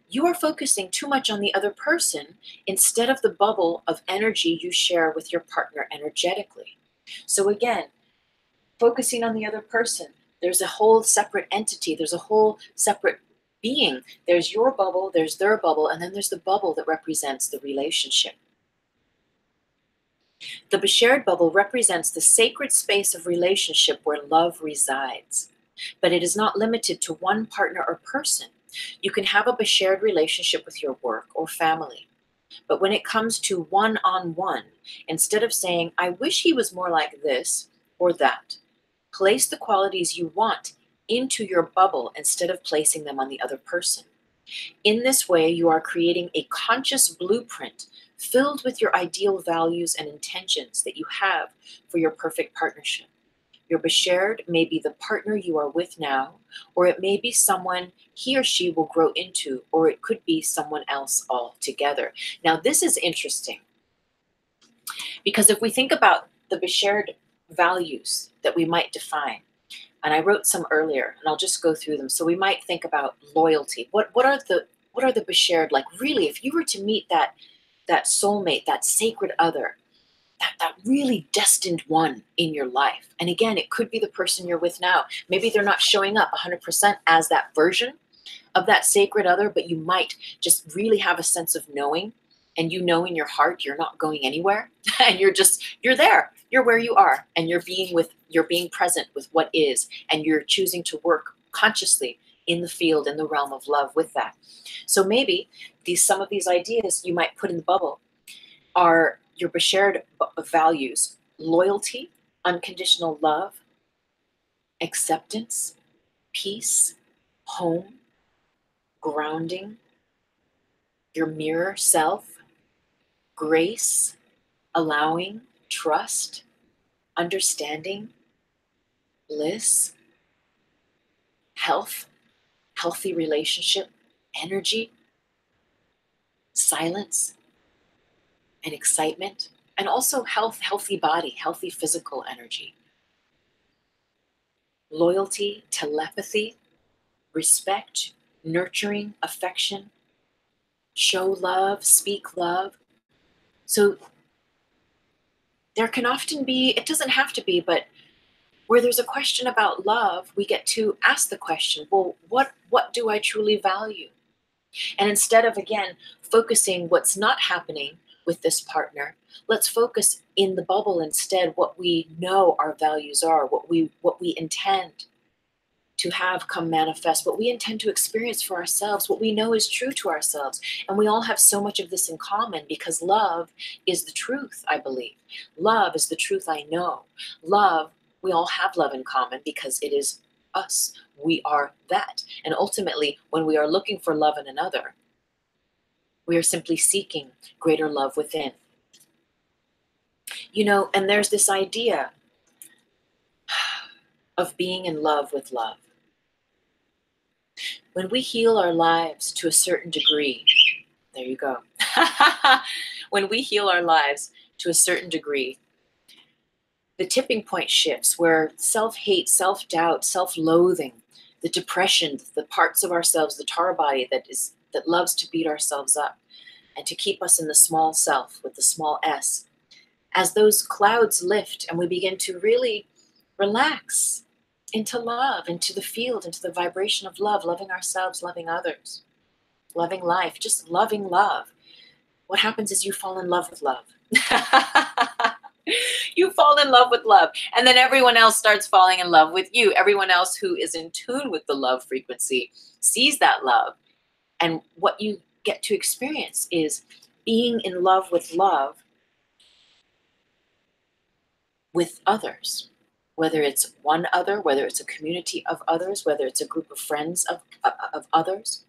You are focusing too much on the other person instead of the bubble of energy you share with your partner energetically. So again, focusing on the other person, there's a whole separate entity, there's a whole separate being. There's your bubble, there's their bubble, and then there's the bubble that represents the relationship. The Beshared bubble represents the sacred space of relationship where love resides, but it is not limited to one partner or person. You can have a Beshared relationship with your work or family. But when it comes to one-on-one, instead of saying, I wish he was more like this or that, place the qualities you want into your bubble instead of placing them on the other person. In this way, you are creating a conscious blueprint filled with your ideal values and intentions that you have for your perfect partnership. Your Beshared may be the partner you are with now, or it may be someone he or she will grow into, or it could be someone else altogether. Now, this is interesting because if we think about the Beshared values that we might define, and I wrote some earlier, and I'll just go through them. So we might think about loyalty. What are the Beshared like? Really, if you were to meet that soulmate, that sacred other, that really destined one in your life. And again, it could be the person you're with now. Maybe they're not showing up 100% as that version of that sacred other, but you might just really have a sense of knowing, and you know in your heart you're not going anywhere, and you're there. You're where you are, and you're being present with what is, and you're choosing to work consciously in the field, in the realm of love with that. So maybe some of these ideas you might put in the bubble are your Beshared values: loyalty, unconditional love, acceptance, peace, home, grounding, your mirror self, grace, allowing, trust, understanding, bliss, health, healthy relationship, energy, silence, and excitement, and also health, healthy body, healthy physical energy. Loyalty, telepathy, respect, nurturing, affection, show love, speak love. So there can often be, it doesn't have to be, but where there's a question about love, we get to ask the question, well, what do I truly value? And instead of, again, focusing what's not happening with this partner, let's focus in the bubble instead what we know our values are, what we intend to have come manifest, what we intend to experience for ourselves, what we know is true to ourselves. And we all have so much of this in common because love is the truth, I believe. Love is the truth I know. Love, we all have love in common because it is us. We are that. And ultimately, when we are looking for love in another, we are simply seeking greater love within. You know, and there's this idea of being in love with love. When we heal our lives to a certain degree, there you go. When we heal our lives to a certain degree, the tipping point shifts where self-hate, self-doubt, self-loathing, the depression, the parts of ourselves, the tar body that loves to beat ourselves up and to keep us in the small self with the small s. As those clouds lift and we begin to really relax into love, into the field, into the vibration of love, loving ourselves, loving others, loving life, just loving love, what happens is you fall in love with love. You fall in love with love, and then everyone else starts falling in love with you. Everyone else who is in tune with the love frequency sees that love, and what you get to experience is being in love with others, whether it's one other, whether it's a community of others, whether it's a group of friends of others.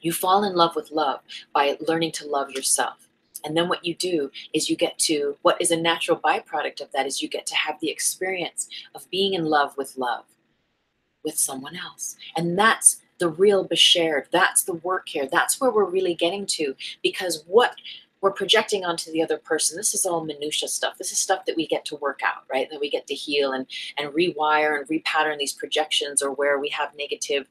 You fall in love with love by learning to love yourself. And then what you do is you get to, what is a natural byproduct of that is you get to have the experience of being in love with someone else. And that's the real Beshared. That's the work here. That's where we're really getting to, because what we're projecting onto the other person, this is all minutia stuff. This is stuff that we get to work out, right? That we get to heal and rewire and repattern these projections, or where we have negative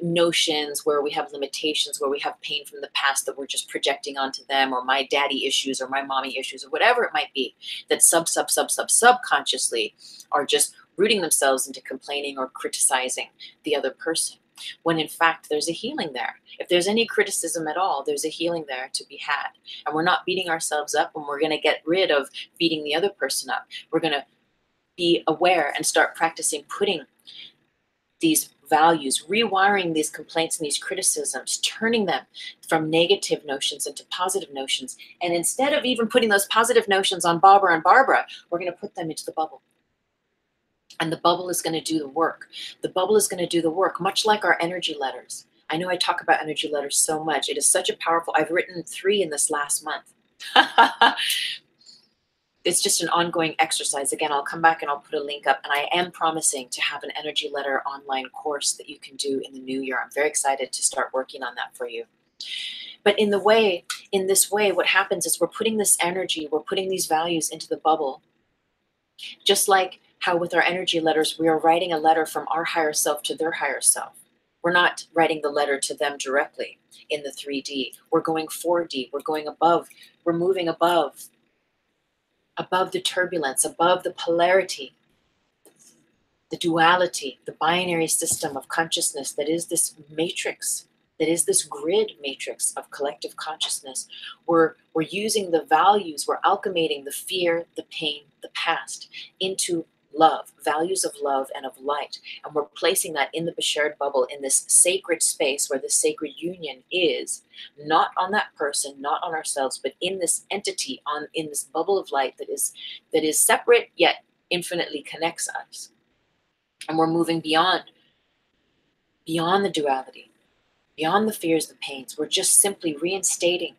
notions, where we have limitations, where we have pain from the past that we're just projecting onto them, or my daddy issues or my mommy issues or whatever it might be, that subconsciously are just rooting themselves into complaining or criticizing the other person. When in fact there's a healing there. If there's any criticism at all, there's a healing there to be had. And we're not beating ourselves up, and we're going to get rid of beating the other person up. We're going to be aware and start practicing putting these values, rewiring these complaints and these criticisms, turning them from negative notions into positive notions. And instead of even putting those positive notions on Barbara and Barbara, we're going to put them into the bubble. And the bubble is going to do the work. The bubble is going to do the work, much like our energy letters. I know I talk about energy letters so much. It is such a powerful, I've written 3 in this last month. It's just an ongoing exercise. Again, I'll come back and I'll put a link up, and I am promising to have an energy letter online course that you can do in the new year. I'm very excited to start working on that for you. But in this way, what happens is we're putting this energy, we're putting these values into the bubble. Just like how with our energy letters, we are writing a letter from our higher self to their higher self. We're not writing the letter to them directly in the 3D. We're going 4D. We're going above. We're moving above the turbulence, above the polarity, the duality, the binary system of consciousness that is this matrix, that is this grid matrix of collective consciousness. We're using the values, we're alchemating the fear, the pain, the past into love, values of love and of light. And we're placing that in the Beshared bubble, in this sacred space where the sacred union is, not on that person, not on ourselves, but in this entity, in this bubble of light that is separate yet infinitely connects us. And we're moving beyond the duality, beyond the fears, the pains. We're just simply reinstating,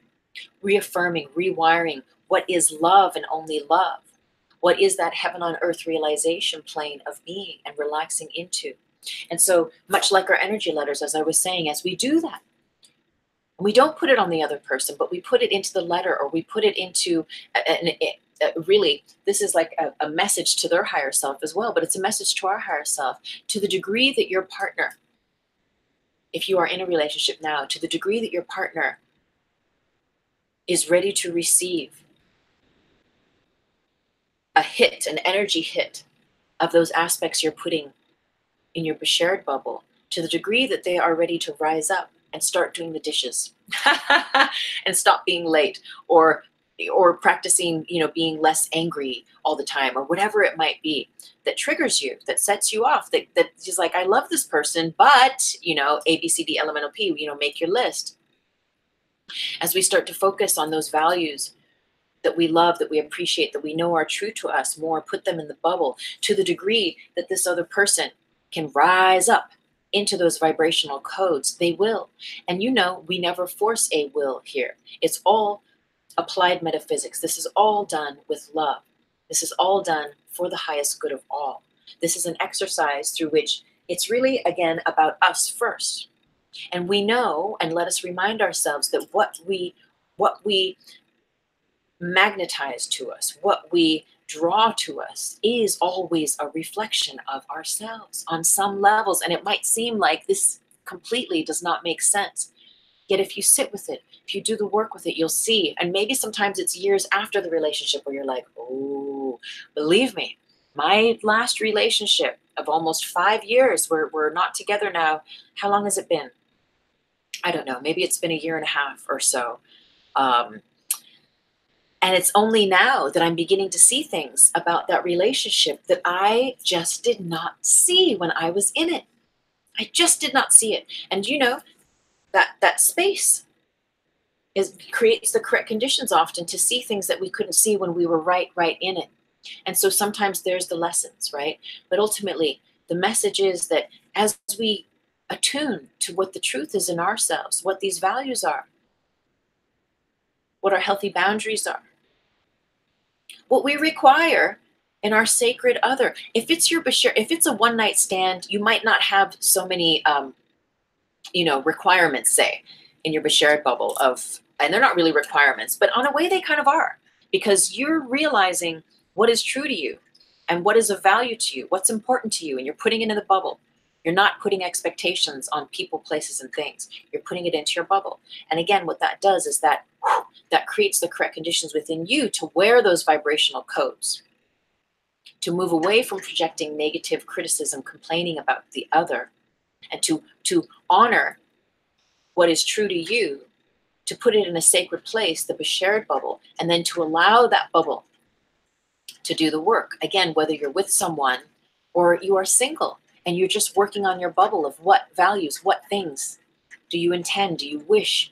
reaffirming, rewiring what is love and only love. What is that heaven on earth realization plane of being and relaxing into? And so much like our energy letters, as I was saying, as we do that, and we don't put it on the other person, but we put it into the letter, or we put it into, really, this is like a message to their higher self as well, but it's a message to our higher self. To the degree that your partner, if you are in a relationship now, to the degree that your partner is ready to receive a hit, an energy hit of those aspects you're putting in your Beshared bubble, to the degree that they are ready to rise up and start doing the dishes and stop being late, or practicing, being less angry all the time, or whatever it might be that triggers you, that sets you off, that is like, I love this person, but, A, B, C, D, elemental P, make your list. As we start to focus on those values that we love, that we appreciate, that we know are true to us more, put them in the bubble, to the degree that this other person can rise up into those vibrational codes, they will. And we never force a will here. It's all applied metaphysics. This is all done with love. This is all done for the highest good of all. This is an exercise through which it's really, again, about us first. And we know, and let us remind ourselves that what we magnetize to us, what we draw to us, is always a reflection of ourselves on some levels. And it might seem like this completely does not make sense. Yet if you sit with it, if you do the work with it, you'll see. And maybe sometimes it's years after the relationship where you're like, oh, believe me, my last relationship of almost 5 years, we're not together now. How long has it been? I don't know. Maybe it's been 1.5 years or so. And it's only now that I'm beginning to see things about that relationship that I just did not see when I was in it. I just did not see it. And that space creates the correct conditions often to see things that we couldn't see when we were right in it. And so sometimes there's the lessons, right? But ultimately, the message is that as we attune to what the truth is in ourselves, what these values are, what our healthy boundaries are, what we require in our sacred other. If it's if it's a one-night stand, you might not have so many, requirements, say, in your Beshared bubble and they're not really requirements, but on a way they kind of are, because you're realizing what is true to you and what is of value to you, what's important to you, and you're putting it in the bubble. You're not putting expectations on people, places, and things. You're putting it into your bubble. And again, what that does is that creates the correct conditions within you to wear those vibrational codes, to move away from projecting negative criticism, complaining about the other, and to honor what is true to you, to put it in a sacred place, the Beshared bubble, and then to allow that bubble to do the work. Again, whether you're with someone or you are single, and you're just working on your bubble of what values, what things do you intend, do you wish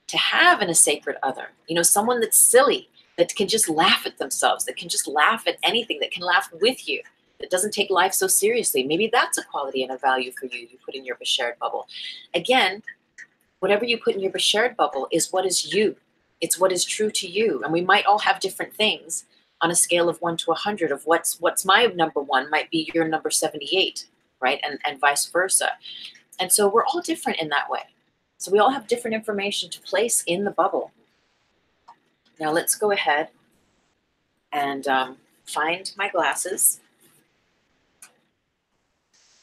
to have in a sacred other? You know, someone that's silly, that can just laugh at themselves, that can just laugh at anything, that can laugh with you, that doesn't take life so seriously. Maybe that's a quality and a value for you, you put in your Beshared bubble. Again, whatever you put in your Beshared bubble is what is you. It's what is true to you. And we might all have different things on a scale of 1 to 100 of what's my number 1 might be your number 78, right? And vice versa. And so we're all different in that way. So we all have different information to place in the bubble. Now let's go ahead and find my glasses,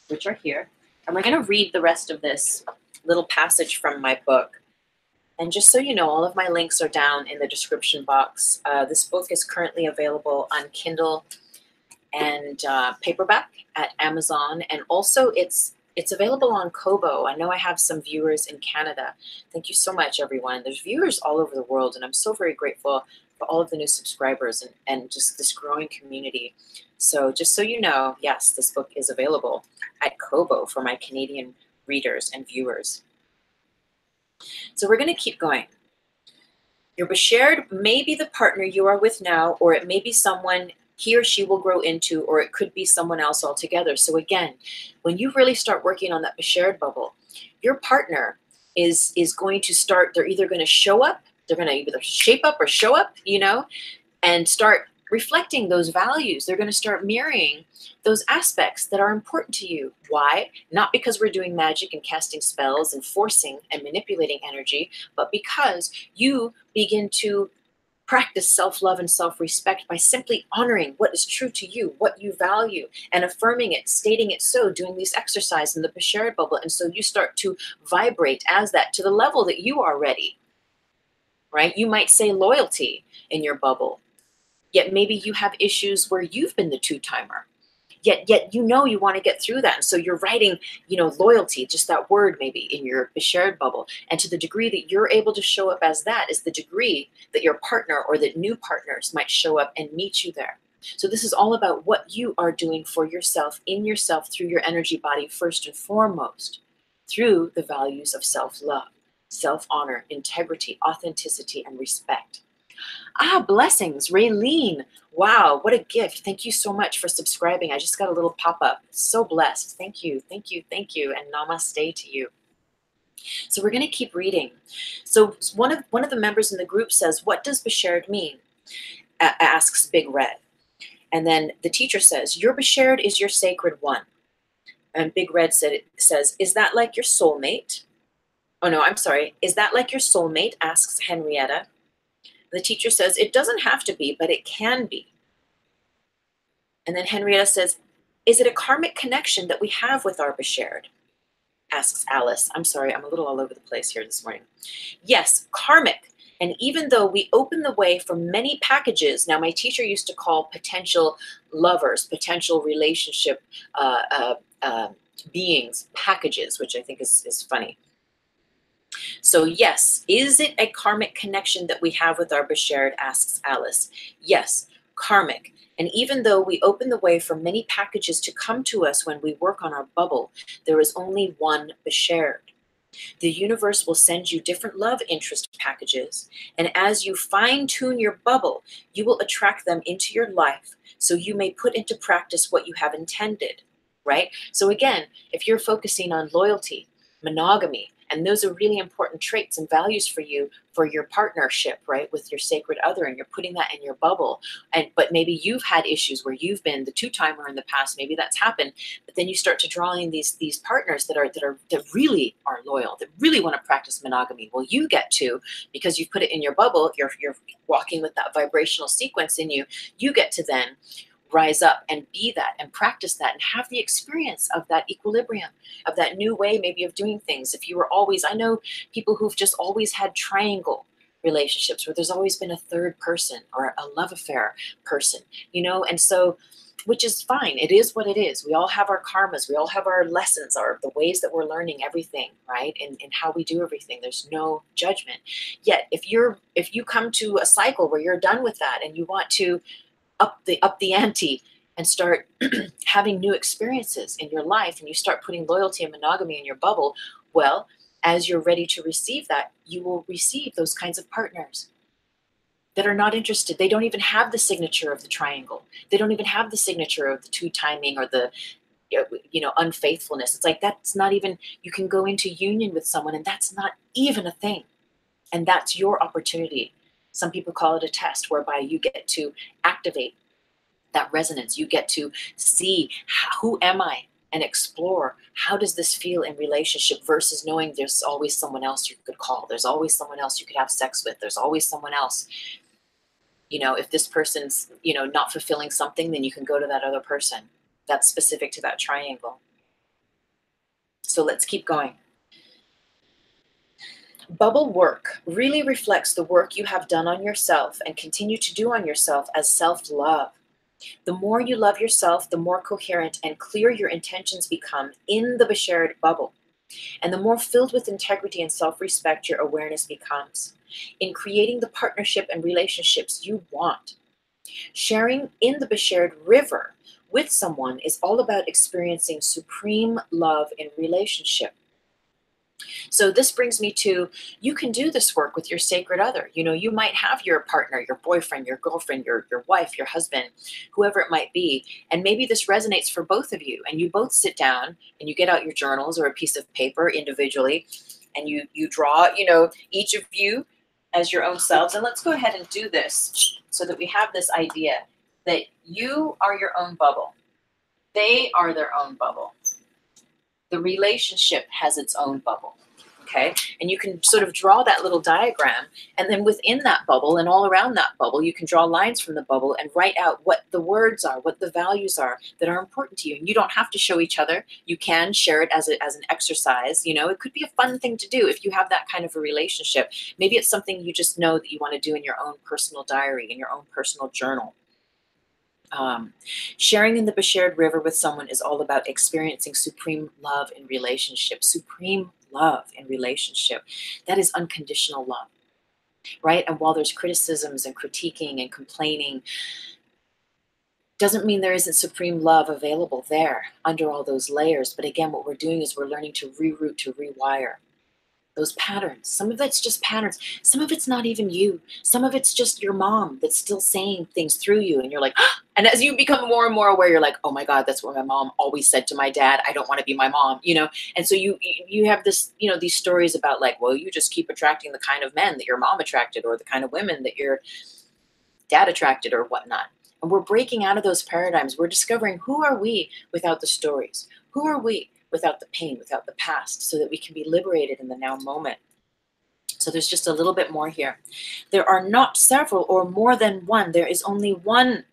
which are here. And we're going to read the rest of this little passage from my book. And just so you know, all of my links are down in the description box. This book is currently available on Kindle and paperback at Amazon. And also it's available on Kobo. I know I have some viewers in Canada. Thank you so much, everyone. There's viewers all over the world, and I'm so very grateful for all of the new subscribers and just this growing community. So just so you know, yes, this book is available at Kobo for my Canadian readers and viewers. So we're going to keep going. Your Beshared may be the partner you are with now, or it may be someone he or she will grow into, or it could be someone else altogether. So again, when you really start working on that Beshared bubble, your partner is going to start, they're either going to show up, they're going to either shape up or show up, you know, and start reflecting those values. They're going to start mirroring those aspects that are important to you. Why? Not because we're doing magic and casting spells and forcing and manipulating energy, but because you begin to practice self-love and self-respect by simply honoring what is true to you, what you value, and affirming it, stating it so, doing these exercises in the Beshared bubble. And so you start to vibrate as that to the level that you are ready, right? You might say loyalty in your bubble, yet maybe you have issues where you've been the two-timer. Yet you know you want to get through that. And so you're writing, you know, loyalty, just that word maybe in your Beshared bubble. And to the degree that you're able to show up as that is the degree that your partner or that new partners might show up and meet you there. So this is all about what you are doing for yourself, in yourself, through your energy body, first and foremost, through the values of self-love, self-honor, integrity, authenticity, and respect. Blessings, Raylene. Wow, what a gift. Thank you so much for subscribing. I just got a little pop-up. So blessed. Thank you, thank you, thank you, and namaste to you. So we're going to keep reading. So one of the members in the group says, what does Beshared mean? Asks Big Red. And then the teacher says, your Beshared is your sacred one. And Big Red says, is that like your soulmate? Oh no, I'm sorry. Is that like your soulmate? Asks Henrietta. The teacher says, it doesn't have to be, but it can be. And then Henrietta says, is it a karmic connection that we have with our Beshared? Asks Alice. I'm sorry, I'm a little all over the place here this morning. Yes, karmic. And even though we open the way for many packages, now my teacher used to call potential lovers, potential relationship beings, packages, which I think is funny. So yes, is it a karmic connection that we have with our Beshared, asks Alice. Yes, karmic. And even though we open the way for many packages to come to us when we work on our bubble, there is only one Beshared. The universe will send you different love interest packages. And as you fine-tune your bubble, you will attract them into your life so you may put into practice what you have intended, right? So again, if you're focusing on loyalty, monogamy, and those are really important traits and values for you, for your partnership, right, with your sacred other, and you're putting that in your bubble. But maybe you've had issues where you've been the two-timer in the past. Maybe that's happened. But then you start to draw in these partners that really are loyal, that really want to practice monogamy. Well, you get to, because you've put it in your bubble, you're walking with that vibrational sequence in you. You get to then rise up and be that and practice that and have the experience of that equilibrium, of that new way maybe of doing things. If you were always, I know people who've just always had triangle relationships where there's always been a third person or a love affair person, you know, and so, which is fine. It is what it is. We all have our karmas. We all have our lessons, the ways that we're learning everything, right? And how we do everything. There's no judgment. Yet if you come to a cycle where you're done with that and you want to up the ante and start having new experiences in your life, and you start putting loyalty and monogamy in your bubble, well, as you're ready to receive that, you will receive those kinds of partners that are not interested. They don't even have the signature of the triangle. They don't even have the signature of the two timing or the unfaithfulness. It's like, that's not even, you can go into union with someone and that's not even a thing. And that's your opportunity. Some people call it a test, whereby you get to activate that resonance. You get to see, who am I, and explore, how does this feel in relationship, versus knowing there's always someone else you could call. There's always someone else you could have sex with. There's always someone else. If this person's, not fulfilling something, then you can go to that other person. That's specific to that triangle. So let's keep going. Bubble work really reflects the work you have done on yourself and continue to do on yourself as self-love. The more you love yourself, the more coherent and clear your intentions become in the Beshared bubble. And the more filled with integrity and self-respect your awareness becomes in creating the partnership and relationships you want. Sharing in the Beshared river with someone is all about experiencing supreme love in relationship. So this brings me to, you can do this work with your sacred other. You might have your partner, your boyfriend, your girlfriend, your wife, your husband, whoever it might be. And maybe this resonates for both of you. And you both sit down and you get out your journals or a piece of paper individually, and you draw, each of you as your own selves. And let's go ahead and do this so that we have this idea that you are your own bubble. They are their own bubble. The relationship has its own bubble, okay? And you can sort of draw that little diagram, and then within that bubble and all around that bubble, you can draw lines from the bubble and write out what the words are, what the values are that are important to you. And you don't have to show each other. You can share it as an exercise. It could be a fun thing to do if you have that kind of a relationship. Maybe it's something you just know that you want to do in your own personal diary, in your own personal journal. Sharing in the Beshared river with someone is all about experiencing supreme love in relationship. Supreme love in relationship. That is unconditional love, right? And while there's criticisms and critiquing and complaining, doesn't mean there isn't supreme love available there under all those layers. But again, what we're doing is we're learning to reroute, to rewire those patterns. Some of it's just patterns. Some of it's not even you. Some of it's just your mom that's still saying things through you. And you're like, ah! And as you become more and more aware, you're like, oh my God, that's what my mom always said to my dad. I don't want to be my mom, And so you have this, these stories about like, well, you just keep attracting the kind of men that your mom attracted, or the kind of women that your dad attracted, or whatnot. And we're breaking out of those paradigms. We're discovering, who are we without the stories? Who are we without the pain, without the past, so that we can be liberated in the now moment? So there's just a little bit more here. There are not several or more than one. There is only one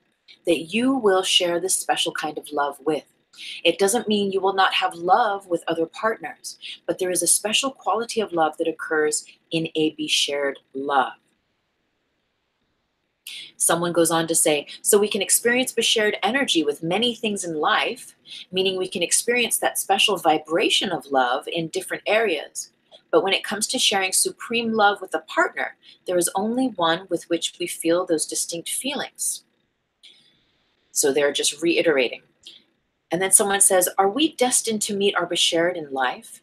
that you will share this special kind of love with. It doesn't mean you will not have love with other partners, but there is a special quality of love that occurs in a Beshared love. Someone goes on to say, so we can experience Beshared energy with many things in life, meaning we can experience that special vibration of love in different areas. But when it comes to sharing supreme love with a partner, there is only one with which we feel those distinct feelings. So they're just reiterating. And then someone says, are we destined to meet our Beshared in life?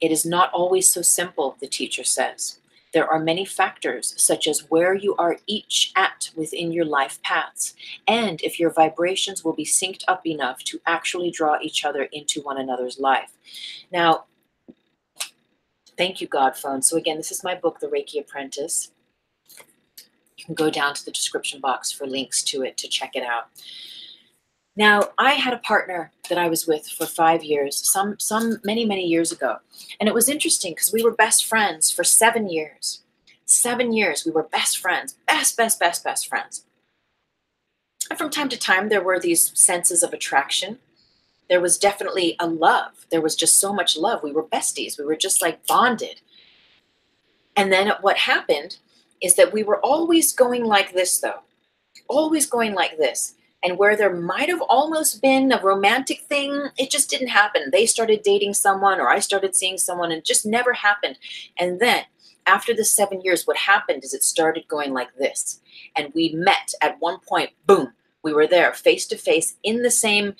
It is not always so simple, the teacher says. There are many factors, such as where you are each at within your life paths, and if your vibrations will be synced up enough to actually draw each other into one another's life. Now, thank you, God Phone. So again, this is my book, The Reiki Apprentice. You can go down to the description box for links to it to check it out. Now, I had a partner that I was with for 5 years, many years ago. And it was interesting because we were best friends for 7 years. 7 years, we were best friends, best friends. And from time to time, there were these senses of attraction. There was definitely a love. There was just so much love. We were besties. We were just like bonded. And then what happened is that we were always going like this, though. Always going like this. And where there might have almost been a romantic thing, it just didn't happen. They started dating someone, or I started seeing someone, and it just never happened. And then after the 7 years, what happened is it started going like this. And we met at one point, boom, We were there face to face in the same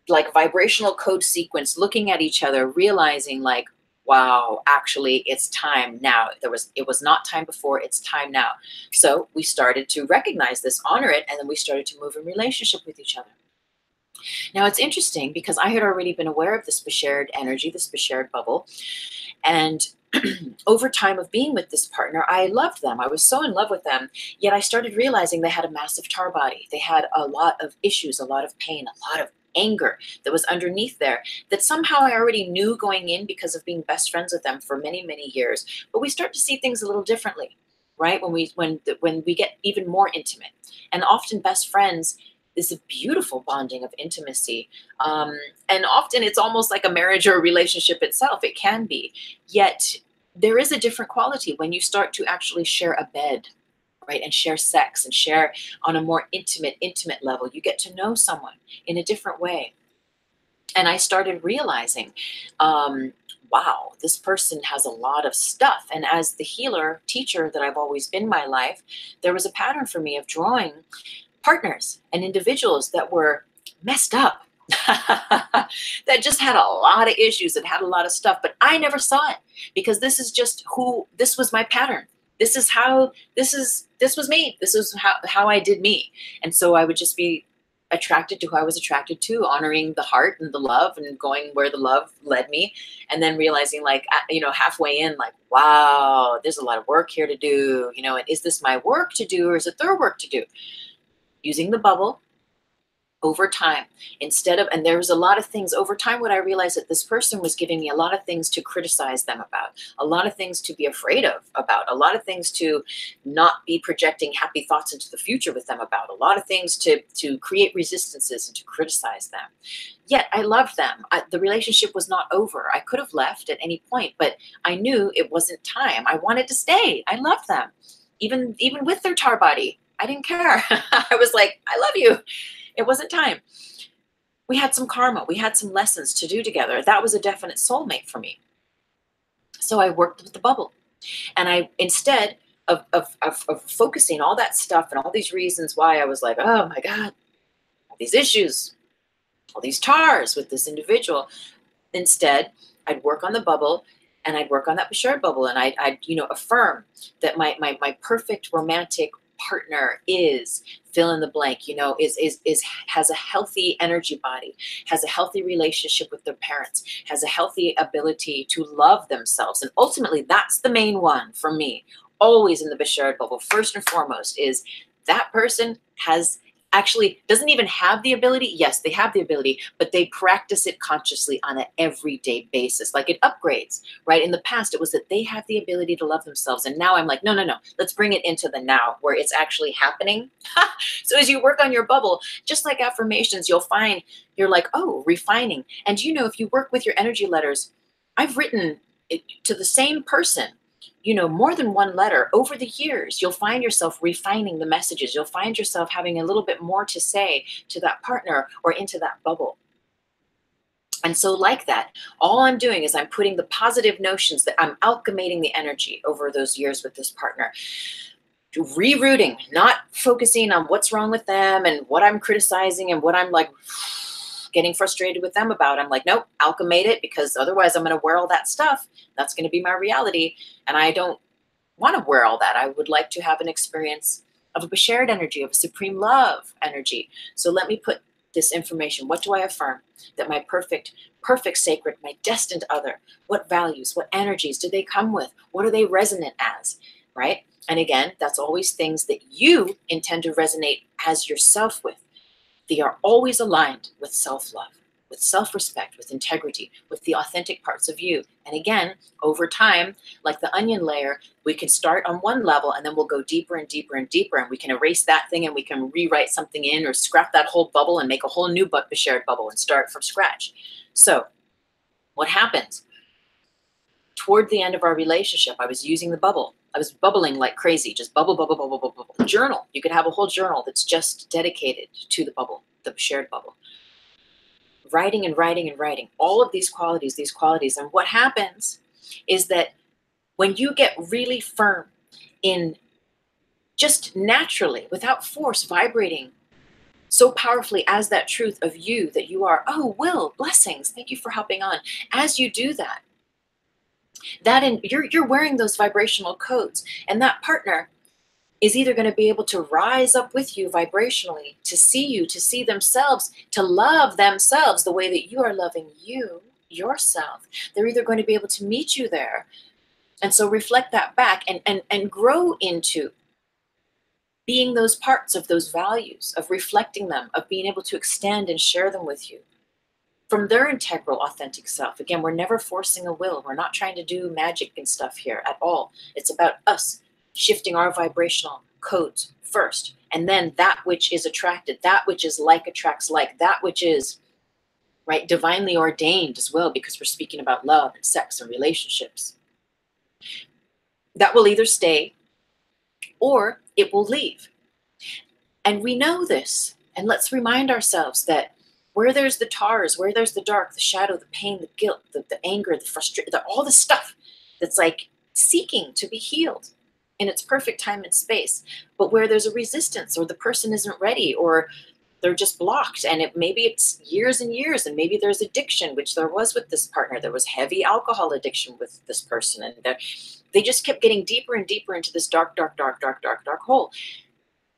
like vibrational code sequence, looking at each other, realizing like, wow, actually it's time now. It was not time before, it's time now. So we started to recognize this, honor it, and then we started to move in relationship with each other. Now it's interesting because I had already been aware of this Beshared energy, this Beshared bubble. And over time of being with this partner, I loved them. I was so in love with them. Yet I started realizing they had a massive tar body. They had a lot of issues, a lot of pain, a lot of anger that was underneath there that somehow I already knew going in because of being best friends with them for many, many years. But we start to see things a little differently, right? When we get even more intimate. And often best friends is a beautiful bonding of intimacy. And often it's almost like a marriage or a relationship itself. It can be. Yet there is a different quality when you start to actually share a bed, right? And share sex and share on a more intimate level. You get to know someone in a different way. And I started realizing, wow, this person has a lot of stuff. And as the healer teacher that I've always been in my life, there was a pattern for me of drawing partners and individuals that were messed up, that just had a lot of issues, that had a lot of stuff, but I never saw it because this is just this was my pattern. This was me. This is how I did me. And so I would just be attracted to who I was attracted to, honoring the heart and the love and going where the love led me. And then realizing like, halfway in, like, wow, there's a lot of work here to do, and is this my work to do or is it their work to do? Using the bubble over time, and there was a lot of things over time. What I realized that this person was giving me a lot of things to criticize them about, a lot of things to be afraid of about, a lot of things to not be projecting happy thoughts into the future with them about, a lot of things to create resistances and to criticize them. Yet I loved them. The relationship was not over. I could have left at any point, but I knew it wasn't time. I wanted to stay. I loved them, even with their tar body. I didn't care. I was like, I love you. It wasn't time. We had some karma. We had some lessons to do together. That was a definite soulmate for me. So I worked with the bubble. And I, instead of focusing all that stuff and all these reasons why I was like, oh my God, all these issues, all these tars with this individual, instead, I'd work on the bubble and I'd work on that Beshared bubble. And I'd affirm that my perfect romantic partner is fill in the blank, has a healthy energy body, has a healthy relationship with their parents, has a healthy ability to love themselves. And ultimately, that's the main one for me, always in the Beshared bubble. First and foremost is that person actually doesn't even have the ability. Yes, they have the ability, but they practice it consciously on an everyday basis. Like it upgrades, right? In the past, it was that they have the ability to love themselves. And now I'm like, no, let's bring it into the now where it's actually happening. So as you work on your bubble, just like affirmations, you'll find you're like, oh, refining. And if you work with your energy letters, I've written it to the same person, more than one letter over the years. You'll find yourself refining the messages. You'll find yourself having a little bit more to say to that partner or into that bubble. And so like that, all I'm doing is I'm putting the positive notions, that I'm alchemating the energy over those years with this partner, rerouting, not focusing on what's wrong with them and what I'm criticizing and what I'm like getting frustrated with them about. I'm like, nope, alchemate it, because otherwise I'm going to wear all that stuff. That's going to be my reality. And I don't want to wear all that. I would like to have an experience of a Beshared energy, of a supreme love energy. So let me put this information. What do I affirm? That my perfect, sacred, my destined other, what values, what energies do they come with? What are they resonant as, right? And again, that's always things that you intend to resonate as yourself with. They are always aligned with self-love, with self-respect, with integrity, with the authentic parts of you. And again, over time, like the onion layer, we can start on one level and then we'll go deeper and deeper and deeper, and we can erase that thing and we can rewrite something in, or scrap that whole bubble and make a whole new Beshared bubble and start from scratch. So what happens? Toward the end of our relationship, I was using the bubble. I was bubbling like crazy, just bubble, bubble, bubble, bubble, bubble. Journal. You could have a whole journal that's just dedicated to the bubble, the Beshared bubble. Writing and writing and writing. All of these qualities. And what happens is that when you get really firm in just naturally, without force, vibrating so powerfully as that truth of you that you are, oh, Will, blessings, thank you for hopping on. As you do that, you're wearing those vibrational codes, and that partner is either going to be able to rise up with you vibrationally, to see you, to see themselves, to love themselves the way that you are loving you, yourself. They're either going to be able to meet you there. And so reflect that back and grow into being those parts of those values, of reflecting them, of being able to extend and share them with you from their integral, authentic self. Again, we're never forcing a will. We're not trying to do magic and stuff here at all. It's about us shifting our vibrational codes first. And then that which is attracted, that which is like attracts like, that which is, right, divinely ordained as well, because we're speaking about love and sex and relationships. That will either stay or it will leave. And we know this. And let's remind ourselves that where there's the tars, where there's the dark, the shadow, the pain, the guilt, the anger, the frustration, all the stuff that's like seeking to be healed in its perfect time and space. But where there's a resistance, or the person isn't ready, or they're just blocked, and maybe it's years and years, and maybe there's addiction, which there was with this partner. There was heavy alcohol addiction with this person, and they just kept getting deeper and deeper into this dark, dark, dark, dark, dark, dark hole.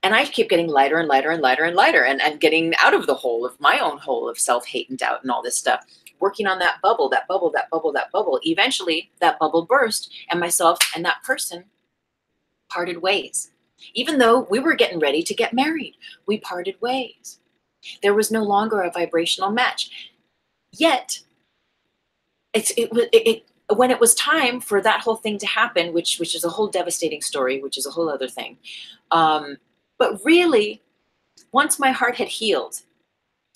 And I keep getting lighter and lighter and lighter and lighter, and getting out of the hole of my own hole of self-hate and doubt and all this stuff, working on that bubble, that bubble, that bubble, that bubble. Eventually that bubble burst, and myself and that person parted ways. Even though we were getting ready to get married, we parted ways. There was no longer a vibrational match. Yet when it was time for that whole thing to happen, which is a whole devastating story, which is a whole other thing. But really, once my heart had healed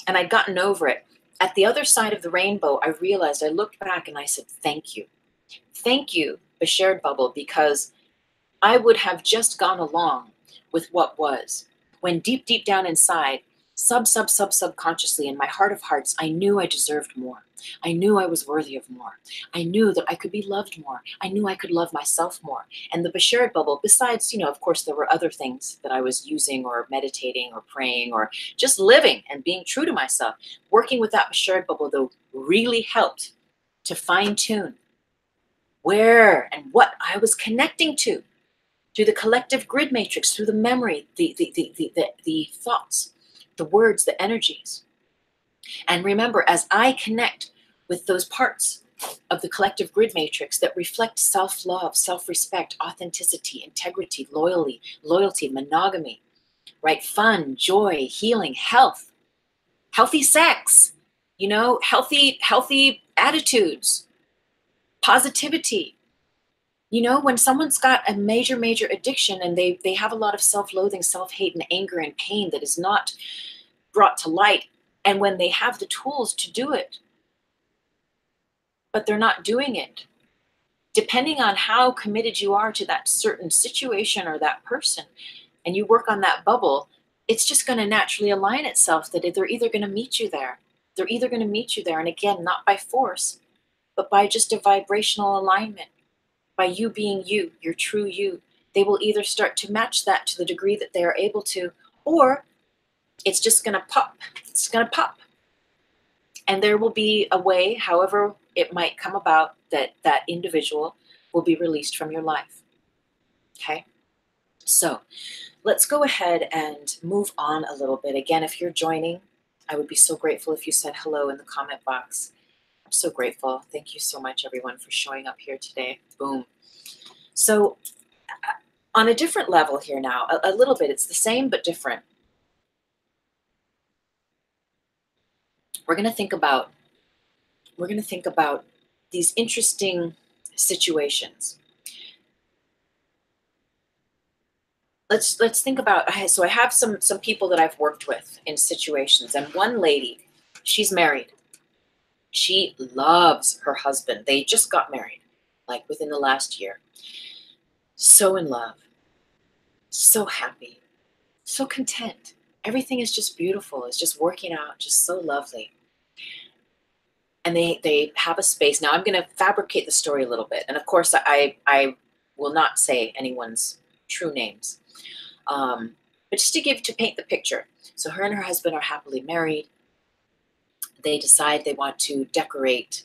and I'd gotten over it, at the other side of the rainbow, I realized, I looked back and I said, thank you. Thank you, Beshared bubble, because I would have just gone along with what was, when deep, deep down inside, subconsciously, in my heart of hearts, I knew I deserved more. I knew I was worthy of more. I knew that I could be loved more. I knew I could love myself more. And the Beshared bubble, besides, of course, there were other things that I was using or meditating or praying or just living and being true to myself. Working with that Beshared bubble, though, really helped to fine tune where and what I was connecting to, through the collective grid matrix, through the memory, the thoughts, the words, the energies. And remember, as I connect with those parts of the collective grid matrix that reflect self-love, self-respect, authenticity, integrity, loyalty, monogamy, right? Fun, joy, healing, health, healthy sex, healthy attitudes, positivity. When someone's got a major, major addiction and they have a lot of self-loathing, self-hate, and anger and pain that is not brought to light, and when they have the tools to do it, but they're not doing it, depending on how committed you are to that certain situation or that person, and you work on that bubble, it's just going to naturally align itself that they're either going to meet you there. They're either going to meet you there. And again, not by force, but by just a vibrational alignment, by you being you, your true you. They will either start to match that to the degree that they are able to, or it's just going to pop. It's going to pop. And there will be a way, however it might come about, that that individual will be released from your life. Okay? So let's go ahead and move on a little bit. Again, if you're joining, I would be so grateful if you said hello in the comment box. I'm so grateful. Thank you so much, everyone, for showing up here today. Boom. So on a different level here now, a little bit, it's the same but different. We're going to think about these interesting situations. Let's think about, so I have some people that I've worked with in situations, and one lady, she's married. She loves her husband. They just got married, like within the last year. So in love, so happy, so content. Everything is just beautiful. It's just working out, just so lovely. And they have a space. Now I'm going to fabricate the story a little bit. And of course, I will not say anyone's true names. But just to paint the picture. So her and her husband are happily married. They decide they want to decorate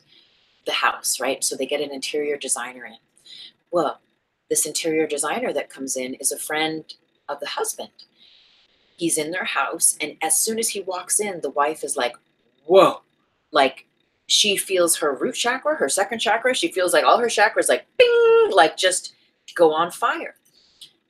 the house, right? So they get an interior designer in. Well, this interior designer that comes in is a friend of the husband. He's in their house, and as soon as he walks in, the wife is like, whoa. Like, she feels her root chakra, her second chakra. She feels like all her chakras like, bing, like just go on fire.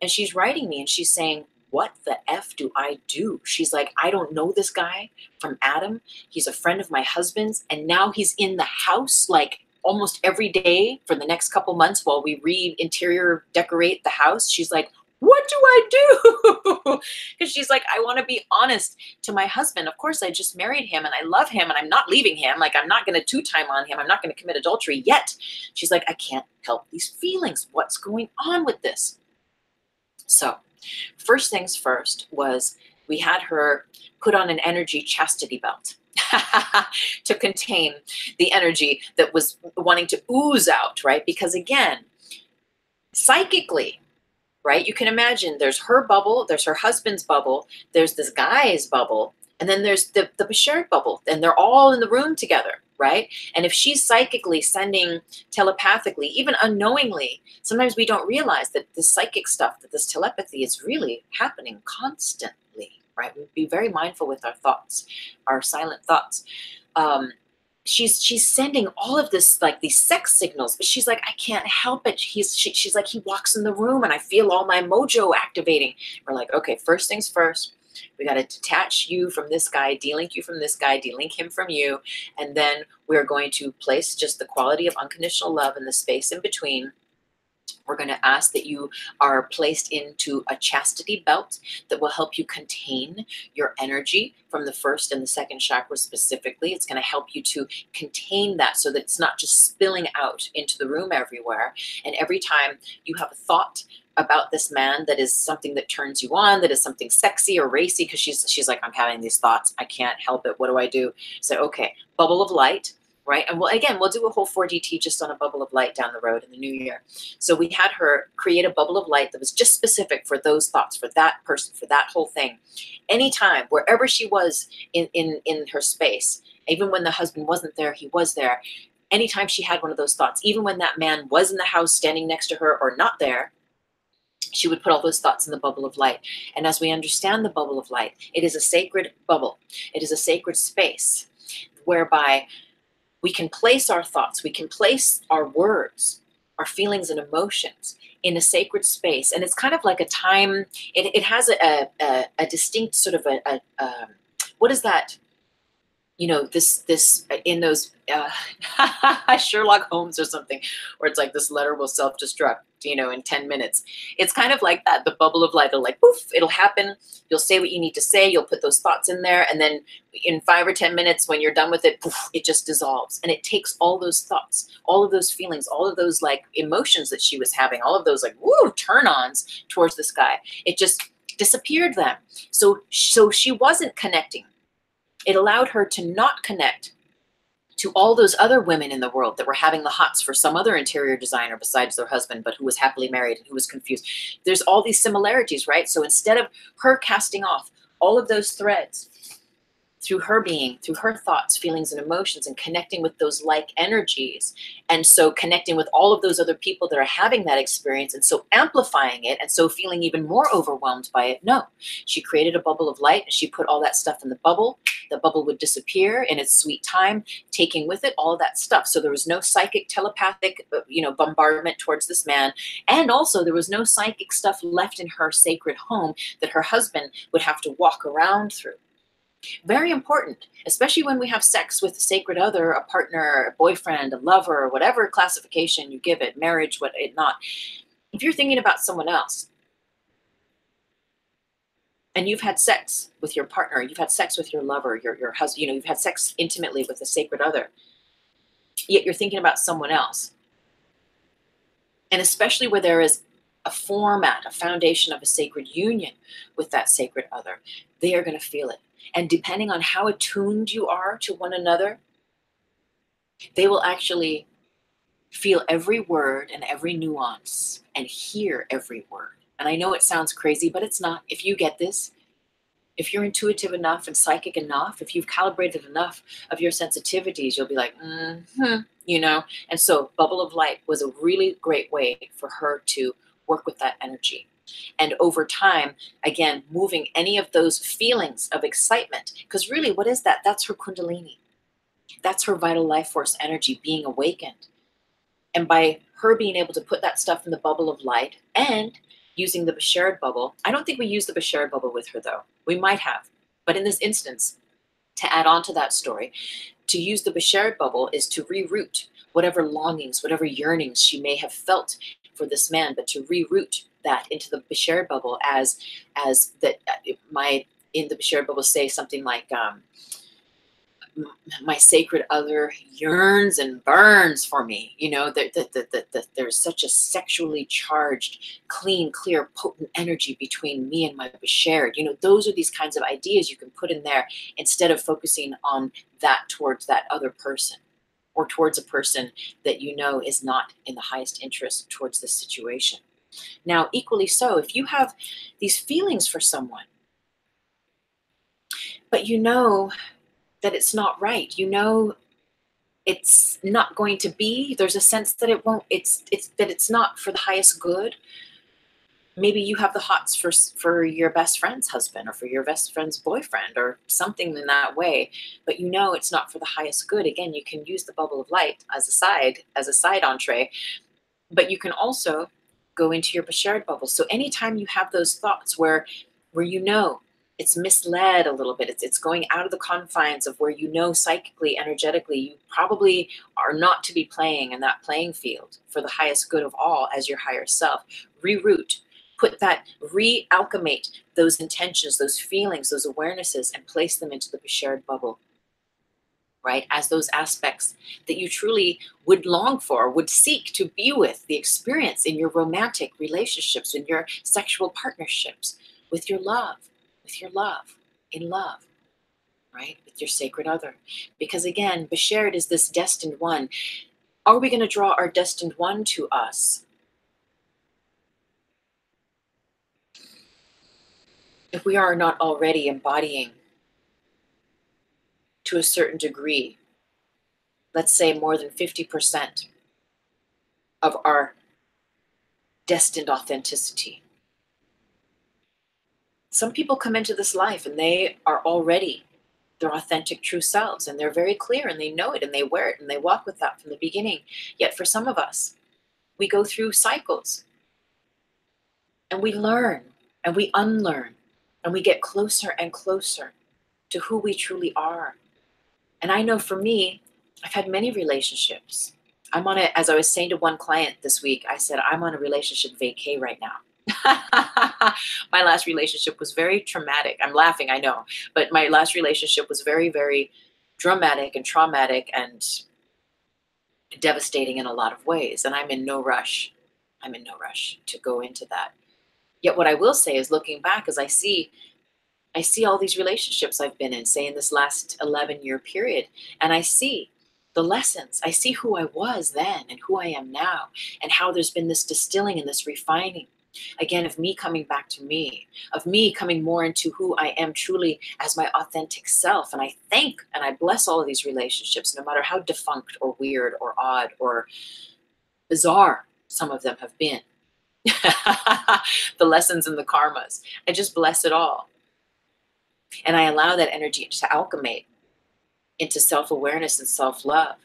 And she's writing me and she's saying, what the F do I do? She's like, I don't know this guy from Adam. He's a friend of my husband's. And now he's in the house like almost every day for the next couple months while we interior decorate the house. She's like, what do I do? Because she's like, I want to be honest to my husband. Of course, I just married him and I love him and I'm not leaving him. Like, I'm not going to two-time on him. I'm not going to commit adultery yet. She's like, I can't help these feelings. What's going on with this? So first things first was we had her put on an energy chastity belt to contain the energy that was wanting to ooze out, right? Because again, psychically, right, you can imagine there's her bubble, there's her husband's bubble, there's this guy's bubble, and then there's the Beshared bubble, and they're all in the room together, right? And if she's psychically sending telepathically, even unknowingly, sometimes we don't realize that this psychic stuff, that this telepathy is really happening constantly, right? We'd be very mindful with our thoughts, our silent thoughts. She's sending all of this, like these sex signals, but she's like, I can't help it. She's like, he walks in the room and I feel all my mojo activating. We're like, okay, first things first. We got to detach you from this guy, delink you from this guy, delink him from you. And then we're going to place just the quality of unconditional love in the space in between. We're going to ask that you are placed into a chastity belt that will help you contain your energy from the first and the second chakra specifically. It's going to help you to contain that so that it's not just spilling out into the room everywhere. And every time you have a thought about this man that is something that turns you on, that is something sexy or racy, because she's like, I'm having these thoughts. I can't help it. What do I do? So, okay, bubble of light. Right. And we'll do a whole 4DT just on a bubble of light down the road in the new year. So we had her create a bubble of light that was just specific for those thoughts, for that person, for that whole thing. Anytime, wherever she was in her space, even when the husband wasn't there, he was there. Anytime she had one of those thoughts, even when that man was in the house standing next to her or not there, she would put all those thoughts in the bubble of light. And as we understand the bubble of light, it is a sacred bubble. It is a sacred space whereby we can place our thoughts, we can place our words, our feelings and emotions in a sacred space. And it's kind of like a time, it has a distinct sort of what is that? You know, this in those Sherlock Holmes or something, where it's like this letter will self-destruct, you know, in 10 minutes. It's kind of like that, the bubble of light. It'll like, poof, it'll happen. You'll say what you need to say. You'll put those thoughts in there. And then in 5 or 10 minutes, when you're done with it, poof, it just dissolves. And it takes all those thoughts, all of those feelings, all of those like emotions that she was having, all of those like, woo, turn-ons towards this guy. It just disappeared them. So she wasn't connecting. It allowed her to not connect to all those other women in the world that were having the hots for some other interior designer besides their husband, but who was happily married and who was confused. There's all these similarities, right? So instead of her casting off all of those threads through her being, through her thoughts, feelings, and emotions, and connecting with those like energies, and so connecting with all of those other people that are having that experience, and so amplifying it, and so feeling even more overwhelmed by it, no. She created a bubble of light, and she put all that stuff in the bubble. The bubble would disappear in its sweet time, taking with it all of that stuff. So there was no psychic, telepathic, bombardment towards this man. And also there was no psychic stuff left in her sacred home that her husband would have to walk around through. Very important, especially when we have sex with a sacred other, a partner, a boyfriend, a lover, whatever classification you give it, marriage, what it not. If you're thinking about someone else and you've had sex with your partner, you've had sex with your lover, your husband, you've had sex intimately with a sacred other, yet you're thinking about someone else. And especially where there is a format, a foundation of a sacred union with that sacred other, they are going to feel it. And depending on how attuned you are to one another, they will actually feel every word and every nuance and hear every word. And I know it sounds crazy, but it's not. If you get this, if you're intuitive enough and psychic enough, if you've calibrated enough of your sensitivities, you'll be like, you know. And so bubble of light was a really great way for her to work with that energy. And over time, again, moving any of those feelings of excitement, because really, what is that? That's her kundalini. That's her vital life force energy being awakened. And by her being able to put that stuff in the bubble of light and using the Beshared bubble, I don't think we used the Beshared bubble with her though. We might have. But in this instance, to add on to that story, to use the Beshared bubble is to reroute whatever longings, whatever yearnings she may have felt for this man, but to reroute that into the Beshared bubble as that my in the Beshared bubble say something like my sacred other yearns and burns for me. You know, there's such a sexually charged, clean, clear, potent energy between me and my Beshared. You know, those are these kinds of ideas you can put in there instead of focusing on that towards that other person or towards a person that you know is not in the highest interest towards this situation. Now, equally so, if you have these feelings for someone, but you know that it's not right, you know it's not going to be, there's a sense that it won't, it's that it's not for the highest good. Maybe you have the hots for your best friend's husband or for your best friend's boyfriend or something in that way, but you know it's not for the highest good. Again, you can use the bubble of light as a side entree, but you can also go into your Beshared bubble. So anytime you have those thoughts where you know it's misled a little bit, it's going out of the confines of where you know psychically, energetically, you probably are not to be playing in that playing field for the highest good of all as your higher self. Reroute, put that, re-alchemate those intentions, those feelings, those awarenesses, and place them into the Beshared bubble, right? As those aspects that you truly would long for, would seek to be with, the experience in your romantic relationships, in your sexual partnerships, with your love, in love, right? With your sacred other. Because again, Beshared is this destined one. Are we going to draw our destined one to us if we are not already embodying to a certain degree, let's say more than 50% of our destined authenticity? Some people come into this life and they are already their authentic true selves, and they're very clear and they know it and they wear it and they walk with that from the beginning. Yet for some of us, we go through cycles and we learn and we unlearn and we get closer and closer to who we truly are. And I know for me, I've had many relationships. I'm on it, as I was saying to one client this week, I said, I'm on a relationship vacay right now. My last relationship was very traumatic. I'm laughing, I know, but my last relationship was very, very dramatic and traumatic and devastating in a lot of ways. And I'm in no rush. I'm in no rush to go into that. Yet what I will say is, looking back, as I see all these relationships I've been in, say in this last 11-year period, and I see the lessons. I see who I was then and who I am now, and how there's been this distilling and this refining, again, of me coming back to me, of me coming more into who I am truly as my authentic self. And I thank and I bless all of these relationships, no matter how defunct or weird or odd or bizarre some of them have been. The lessons and the karmas. I just bless it all. And I allow that energy to alchemate into self-awareness and self-love.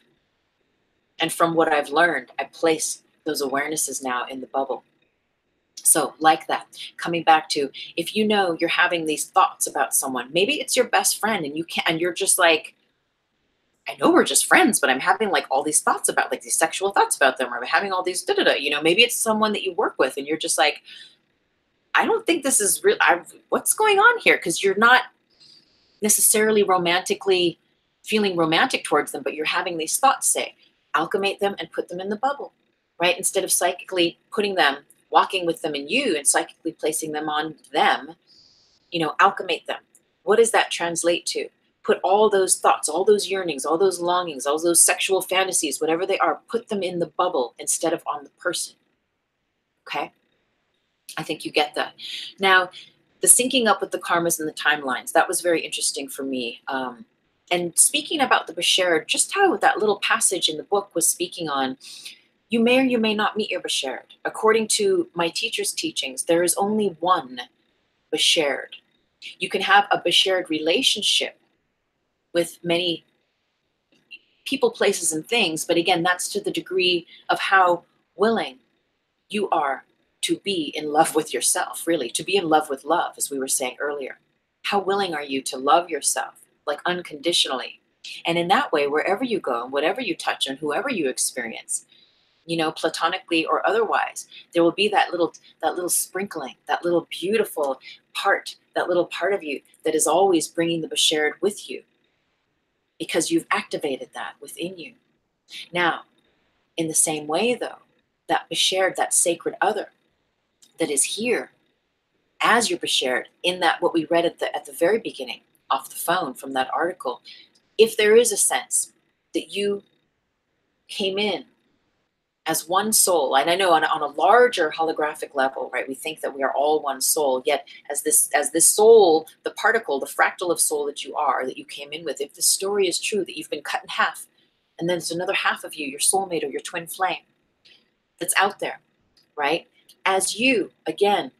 And from what I've learned, I place those awarenesses now in the bubble. So like that, coming back to, if you know you're having these thoughts about someone, maybe it's your best friend and you're just like, I know we're just friends, but I'm having like all these thoughts about, like these sexual thoughts about them, or I'm having all these da-da-da, you know, maybe it's someone that you work with and you're just like, I don't think this is real. What's going on here? Because you're not necessarily romantically feeling romantic towards them, but you're having these thoughts, say, alchemate them and put them in the bubble, right? Instead of psychically putting them, walking with them in you and psychically placing them on them, you know, alchemate them. What does that translate to? Put all those thoughts, all those yearnings, all those longings, all those sexual fantasies, whatever they are, put them in the bubble instead of on the person, okay? I think you get that. Now, the syncing up with the karmas and the timelines, that was very interesting for me. And speaking about the Beshared, just how that little passage in the book was speaking on, you may or you may not meet your Beshared. According to my teacher's teachings, there is only one Beshared. You can have a Beshared relationship with many people, places, and things, but again, that's to the degree of how willing you are to be in love with yourself, really, to be in love with love, as we were saying earlier. How willing are you to love yourself, like unconditionally? And in that way, wherever you go and whatever you touch and whoever you experience, you know, platonically or otherwise, there will be that little sprinkling, that little beautiful part, that little part of you that is always bringing the Beshared with you, because you've activated that within you. Now, in the same way, though, that Beshared, that sacred other that is here as your Beshared, in that what we read at the very beginning off the phone from that article, if there is a sense that you came in as one soul, and I know on a larger holographic level, right, we think that we are all one soul, yet as this soul, the particle, the fractal of soul that you are, that you came in with, if the story is true that you've been cut in half, and then there's another half of you, your soulmate or your twin flame, that's out there, right? As you, again,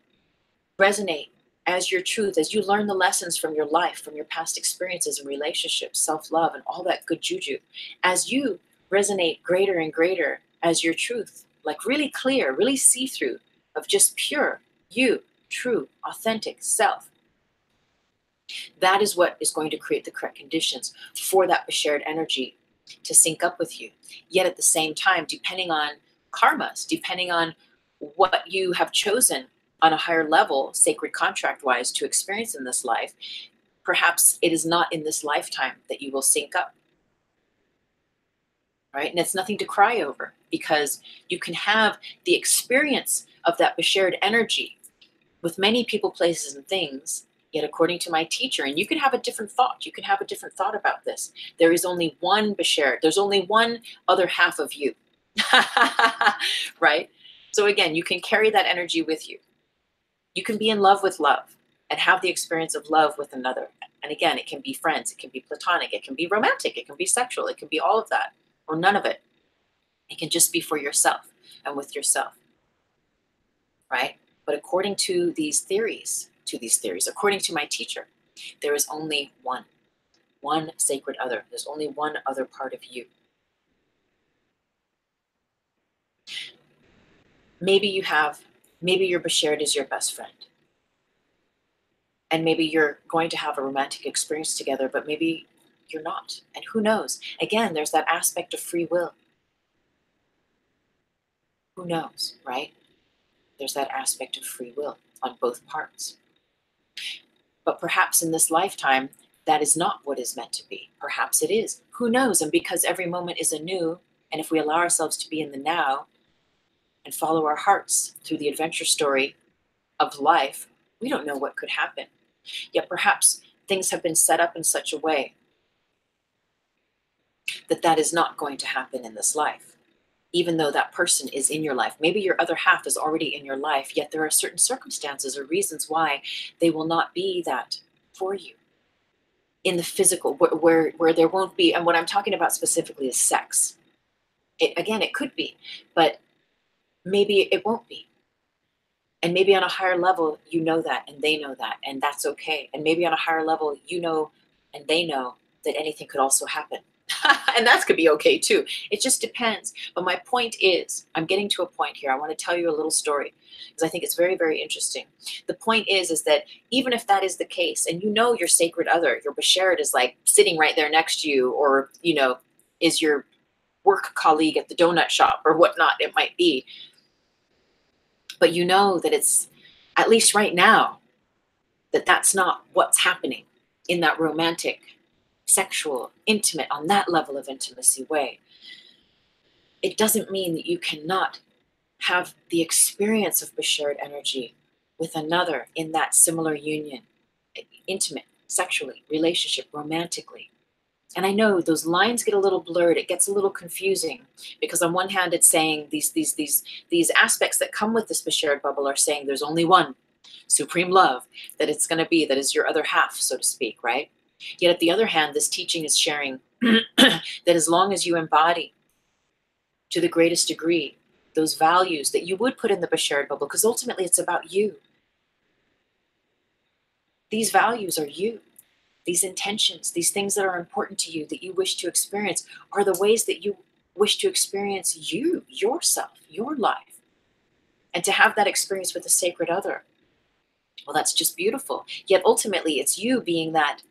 resonate as your truth, as you learn the lessons from your life, from your past experiences and relationships, self-love, and all that good juju, as you resonate greater and greater as your truth, like really clear, really see-through, of just pure you, true, authentic self, that is what is going to create the correct conditions for that Beshared energy to sync up with you. Yet at the same time, depending on karmas, depending on what you have chosen on a higher level, sacred contract-wise, to experience in this life, perhaps it is not in this lifetime that you will sync up, right? And it's nothing to cry over, because you can have the experience of that Beshared energy with many people, places, and things, yet according to my teacher, and you can have a different thought, you can have a different thought about this. There is only one Beshared, there's only one other half of you, right? So again, you can carry that energy with you. You can be in love with love and have the experience of love with another. And again, it can be friends, it can be platonic, it can be romantic, it can be sexual, it can be all of that, or none of it. It can just be for yourself and with yourself, right? But according to these theories, according to my teacher, there is only one sacred other. There's only one other part of you. Maybe your Beshared is your best friend. And maybe you're going to have a romantic experience together, but maybe you're not. And who knows? Again, there's that aspect of free will. Who knows, right? There's that aspect of free will on both parts. But perhaps in this lifetime, that is not what is meant to be. Perhaps it is. Who knows? And because every moment is anew, and if we allow ourselves to be in the now and follow our hearts through the adventure story of life, we don't know what could happen. Yet perhaps things have been set up in such a way that that is not going to happen in this life, even though that person is in your life. Maybe your other half is already in your life, yet there are certain circumstances or reasons why they will not be that for you in the physical, where there won't be. And what I'm talking about specifically is sex. Again, it could be, but maybe it won't be. And maybe on a higher level, you know that, and they know that, and that's okay. And maybe on a higher level, you know, and they know that anything could also happen. And that could be okay too. It just depends. But my point is, I'm getting to a point here. I want to tell you a little story because I think it's very, very interesting. The point is that even if that is the case, and you know your sacred other, your Beshared is like sitting right there next to you, or, you know, is your work colleague at the donut shop or whatnot it might be. But you know that it's, at least right now, that that's not what's happening in that romantic, sexual, intimate, on that level of intimacy way. It doesn't mean that you cannot have the experience of Beshared energy with another in that similar union, intimate, sexually, relationship, romantically. And I know those lines get a little blurred. It gets a little confusing because on one hand, it's saying these aspects that come with this Beshared bubble are saying there's only one supreme love that it's going to be, that is your other half, so to speak, right? Yet at the other hand, this teaching is sharing that as long as you embody to the greatest degree those values that you would put in the Beshared bubble, because ultimately it's about you. These values are you. These intentions, these things that are important to you, that you wish to experience, are the ways that you wish to experience you, yourself, your life. And to have that experience with a sacred other, well, that's just beautiful. Yet ultimately, it's you being that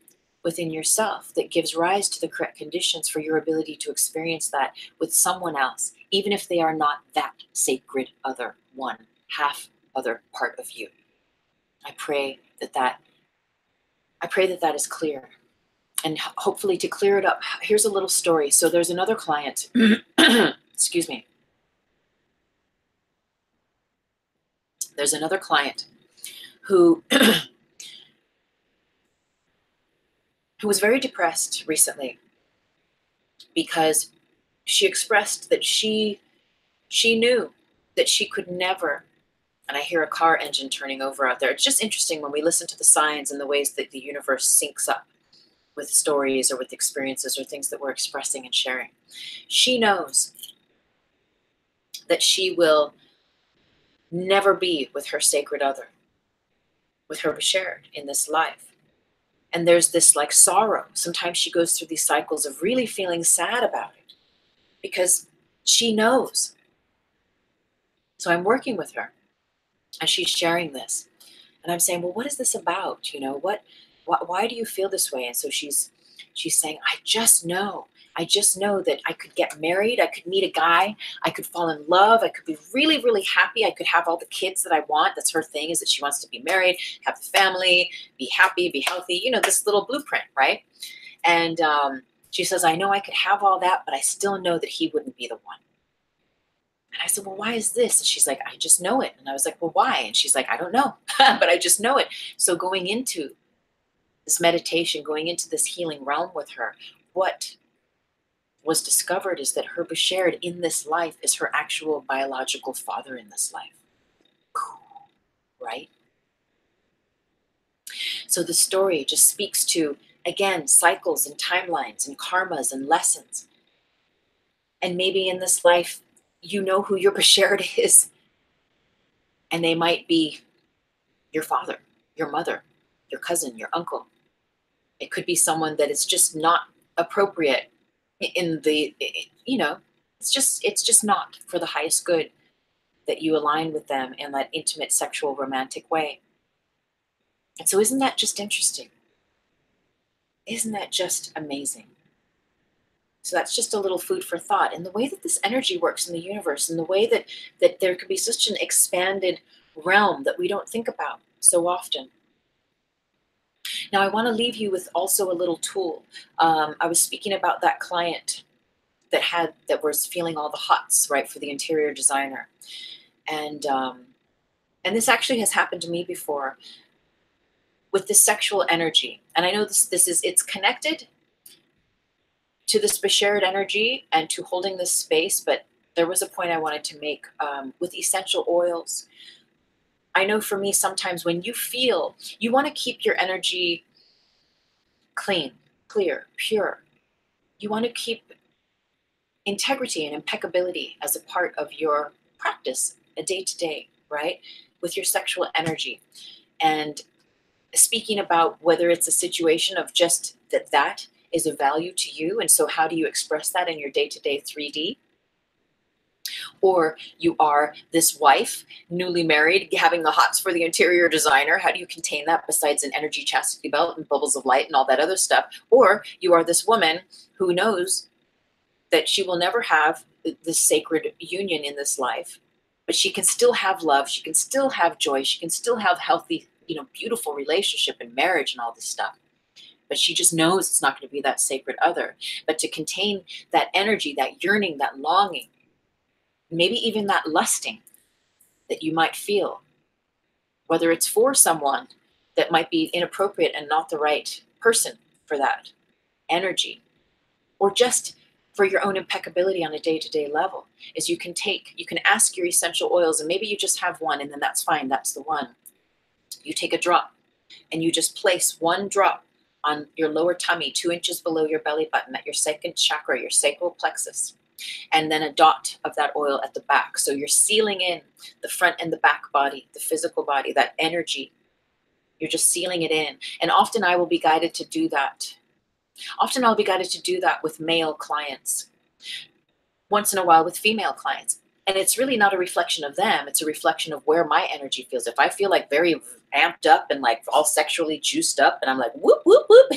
within yourself that gives rise to the correct conditions for your ability to experience that with someone else, even if they are not that sacred other, one half other part of you. I pray that that is clear. And hopefully to clear it up, here's a little story. So there's another client, excuse me. There's another client who, who was very depressed recently because she expressed that she knew that she could never, and I hear a car engine turning over out there. It's just interesting when we listen to the signs and the ways that the universe syncs up with stories or with experiences or things that we're expressing and sharing. She knows that she will never be with her sacred other, with her Beshared in this life. And there's this like sorrow. Sometimes she goes through these cycles of really feeling sad about it because she knows. So I'm working with her and she's sharing this. And I'm saying, well, what is this about? You know, why do you feel this way? And so she's saying, I just know that I could get married. I could meet a guy. I could fall in love. I could be really, really happy. I could have all the kids that I want. That's her thing, is that she wants to be married, have the family, be happy, be healthy, you know, this little blueprint, right? And she says, I know I could have all that, but I still know that he wouldn't be the one. And I said, well, why is this? And she's like, I just know it. And I was like, well, why? And she's like, I don't know, but I just know it. So going into this meditation, going into this healing realm with her, what was discovered is that her Beshared in this life is her actual biological father in this life. Cool, right? So the story just speaks to, again, cycles and timelines and karmas and lessons. And maybe in this life, you know who your Beshared is. And they might be your father, your mother, your cousin, your uncle. It could be someone that is just not appropriate in the, you know, it's just not for the highest good that you align with them in that intimate, sexual, romantic way. And so isn't that just interesting? Isn't that just amazing? So that's just a little food for thought. And the way that this energy works in the universe, and the way that there could be such an expanded realm that we don't think about so often. Now, I want to leave you with also a little tool. I was speaking about that client that was feeling all the hots, right, for the interior designer. And this actually has happened to me before with this sexual energy. And I know it's connected to this Beshared energy and to holding this space, but there was a point I wanted to make with essential oils. I know for me, sometimes when you feel, you want to keep your energy clean, clear, pure. You want to keep integrity and impeccability as a part of your practice, a day-to-day, right? With your sexual energy. And speaking about whether it's a situation of just that is of value to you, and so how do you express that in your day-to-day 3D? Or you are this wife, newly married, having the hots for the interior designer. How do you contain that besides an energy chastity belt and bubbles of light and all that other stuff? Or you are this woman who knows that she will never have this sacred union in this life, but she can still have love. She can still have joy. She can still have healthy, you know, beautiful relationship and marriage and all this stuff. But she just knows it's not going to be that sacred other. But to contain that energy, that yearning, that longing, maybe even that lusting that you might feel, whether it's for someone that might be inappropriate and not the right person for that energy, or just for your own impeccability on a day-to-day level, is you can ask your essential oils, and maybe you just have one, and then that's fine, that's the one. You take a drop and you just place one drop on your lower tummy, 2 inches below your belly button, at your second chakra, your sacral plexus, and then a dot of that oil at the back. So you're sealing in the front and the back body, the physical body, that energy. You're just sealing it in. And often I will be guided to do that. Often I'll be guided to do that with male clients. Once in a while with female clients. And it's really not a reflection of them. It's a reflection of where my energy feels. If I feel like very amped up and like all sexually juiced up, and I'm like, whoop, whoop, whoop.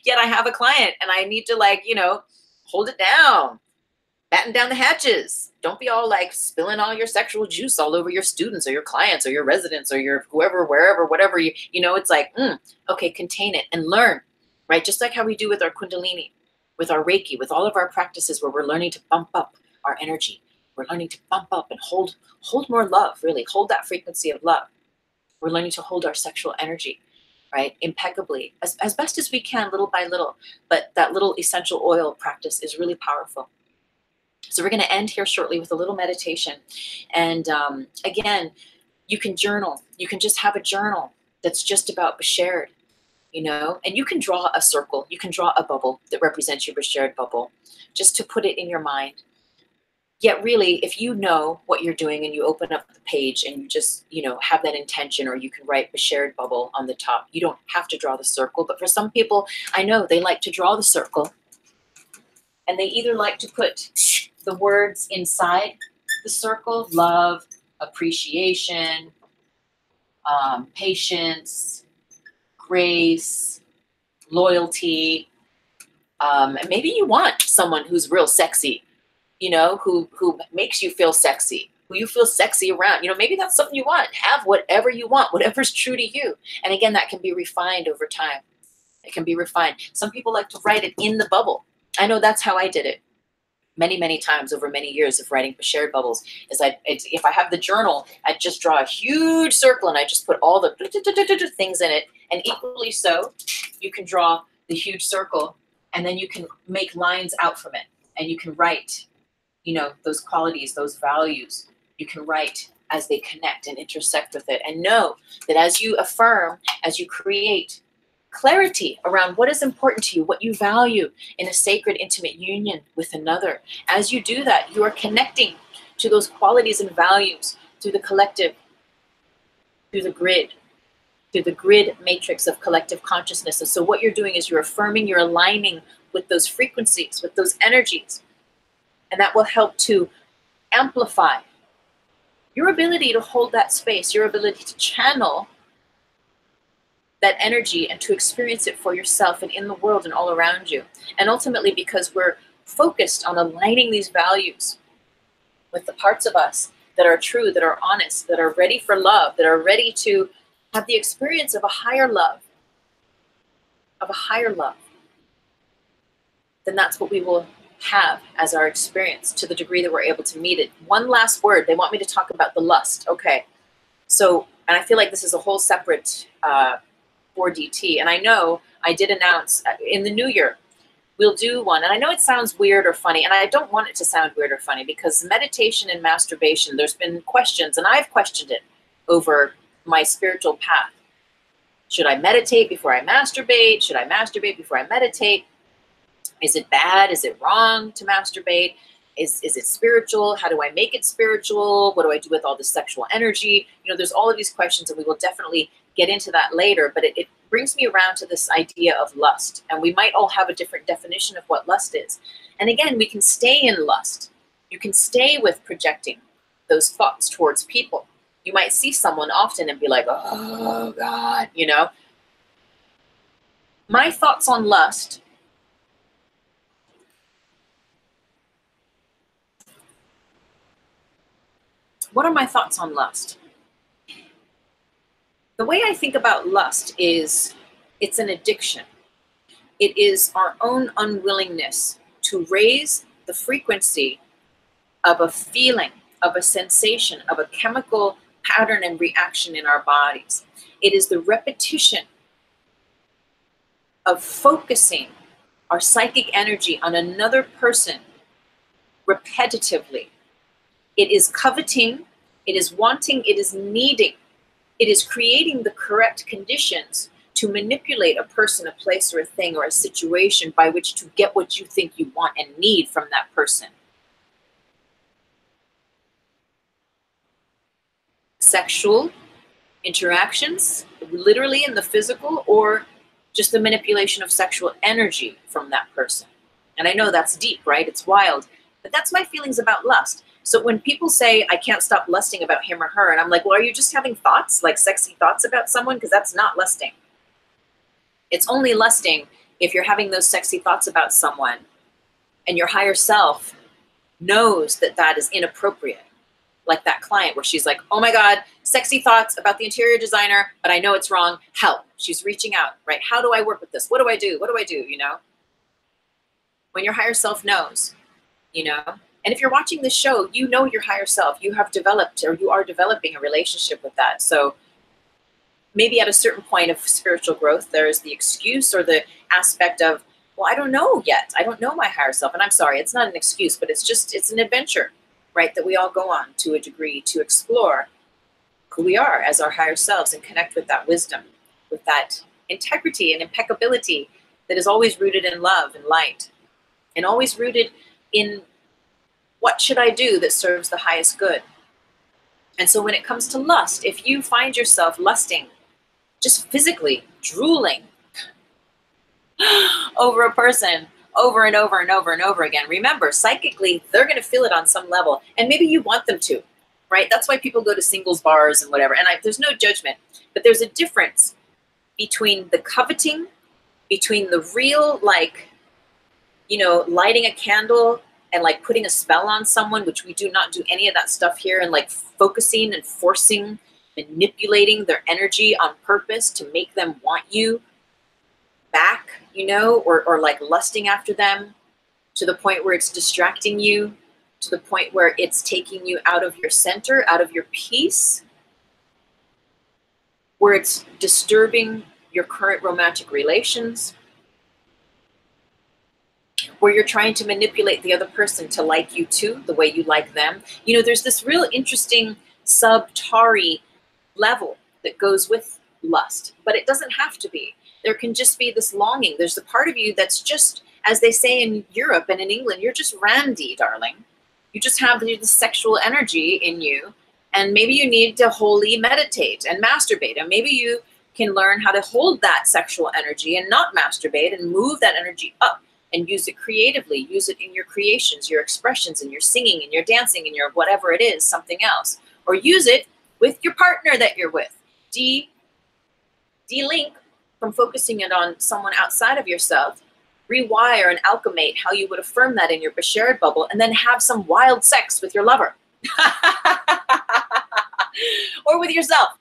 Yet I have a client and I need to, like, hold it down, batten down the hatches. Don't be all like spilling all your sexual juice all over your students or your clients or your residents or your whoever, wherever, whatever, it's like, okay, contain it and learn, right? Just like how we do with our Kundalini, with our Reiki, with all of our practices where we're learning to bump up our energy. We're learning to bump up and hold more love, really. Hold that frequency of love. We're learning to hold our sexual energy, right? Impeccably, as best as we can, little by little. But that little essential oil practice is really powerful. So we're going to end here shortly with a little meditation. And again, you can journal. You can just have a journal that's just about Beshared, and you can draw a circle. You can draw a bubble that represents your Beshared bubble, just to put it in your mind. Yet really, if you know what you're doing and you open up the page and you just, have that intention, or you can write Beshared bubble on the top. You don't have to draw the circle, but for some people, I know they like to draw the circle, and they either like to put the words inside the circle: love, appreciation, patience, grace, loyalty. And maybe you want someone who's real sexy, who makes you feel sexy, who you feel sexy around. Maybe that's something you want. Have whatever you want, whatever's true to you. And again, that can be refined over time. It can be refined. Some people like to write it in the bubble. I know that's how I did it many, many times over many years of writing Beshared bubbles. If I have the journal, I just draw a huge circle and I just put all the things in it. And equally so, you can draw the huge circle and then you can make lines out from it. And you can write, those qualities, those values. You can write as they connect and intersect with it. And know that as you affirm, as you create clarity around what is important to you, what you value in a sacred, intimate union with another, as you do that, you are connecting to those qualities and values through the collective, through the grid matrix of collective consciousness. And so what you're doing is you're affirming, you're aligning with those frequencies, with those energies. And that will help to amplify your ability to hold that space, your ability to channel that energy and to experience it for yourself and in the world and all around you. And ultimately, because we're focused on aligning these values with the parts of us that are true, that are honest, that are ready for love, that are ready to have the experience of a higher love, then that's what we will have as our experience, to the degree that we're able to meet it. One last word. They want me to talk about the lust. Okay. So, and I feel like this is a whole separate 4DT. And I know I did announce in the new year, we'll do one. And I know it sounds weird or funny, and I don't want it to sound weird or funny, because meditation and masturbation, there's been questions, and I've questioned it over my spiritual path. Should I meditate before I masturbate? Should I masturbate before I meditate? Is it bad? Is it wrong to masturbate? Is it spiritual? How do I make it spiritual? What do I do with all this sexual energy? There's all of these questions, and we will definitely get into that later. But it brings me around to this idea of lust. And we might all have a different definition of what lust is. And again, we can stay in lust. You can stay with projecting those thoughts towards people. You might see someone often and be like, oh God, My thoughts on lust What are my thoughts on lust? The way I think about lust is it's an addiction. It is our own unwillingness to raise the frequency of a feeling, of a sensation, of a chemical pattern and reaction in our bodies. It is the repetition of focusing our psychic energy on another person repetitively, it is coveting, it is wanting, it is needing, it is creating the correct conditions to manipulate a person, a place, or a thing, or a situation by which to get what you think you want and need from that person. Sexual interactions, literally in the physical, or just the manipulation of sexual energy from that person. And I know that's deep, right? It's wild, but that's my feelings about lust. So when people say, I can't stop lusting about him or her, and I'm like, well, are you just having thoughts, like sexy thoughts about someone? Because that's not lusting. It's only lusting if you're having those sexy thoughts about someone and your higher self knows that that is inappropriate. Like that client where she's like, oh my God, sexy thoughts about the interior designer, but I know it's wrong. Help. She's reaching out, right? How do I work with this? What do I do? What do I do? You know, when your higher self knows, you know, and if you're watching this show, you know your higher self, you have developed, or you are developing a relationship with that. So maybe at a certain point of spiritual growth, there's the excuse or the aspect of, well, I don't know yet. I don't know my higher self. And I'm sorry, it's not an excuse, but it's an adventure, right? That we all go on to a degree to explore who we are as our higher selves and connect with that wisdom, with that integrity and impeccability that is always rooted in love and light, and always rooted in what should I do that serves the highest good. And so when it comes to lust, if you find yourself lusting, just physically drooling over a person over and over and over and over again, remember, psychically, they're going to feel it on some level. And maybe you want them to, right? That's why people go to singles bars and whatever. And there's no judgment, but there's a difference between the coveting, between the real, like, you know, lighting a candle and like putting a spell on someone, which we do not do any of that stuff here, and like focusing and forcing, manipulating their energy on purpose to make them want you back, you know, or like lusting after them to the point where it's distracting you, to the point where it's taking you out of your center, out of your peace, where it's disturbing your current romantic relations, where you're trying to manipulate the other person to like you too, the way you like them. You know, there's this real interesting sub-Tari level that goes with lust, but it doesn't have to be. There can just be this longing. There's a part of you that's just, as they say in Europe and in England, you're just randy, darling. You just have the sexual energy in you, and maybe you need to wholly meditate and masturbate, and maybe you can learn how to hold that sexual energy and not masturbate and move that energy up and use it creatively, use it in your creations, your expressions, and your singing and your dancing and your whatever it is, something else. Or use it with your partner that you're with. De-link from focusing it on someone outside of yourself, rewire and alchemate how you would affirm that in your Beshared bubble, and then have some wild sex with your lover. Or with yourself.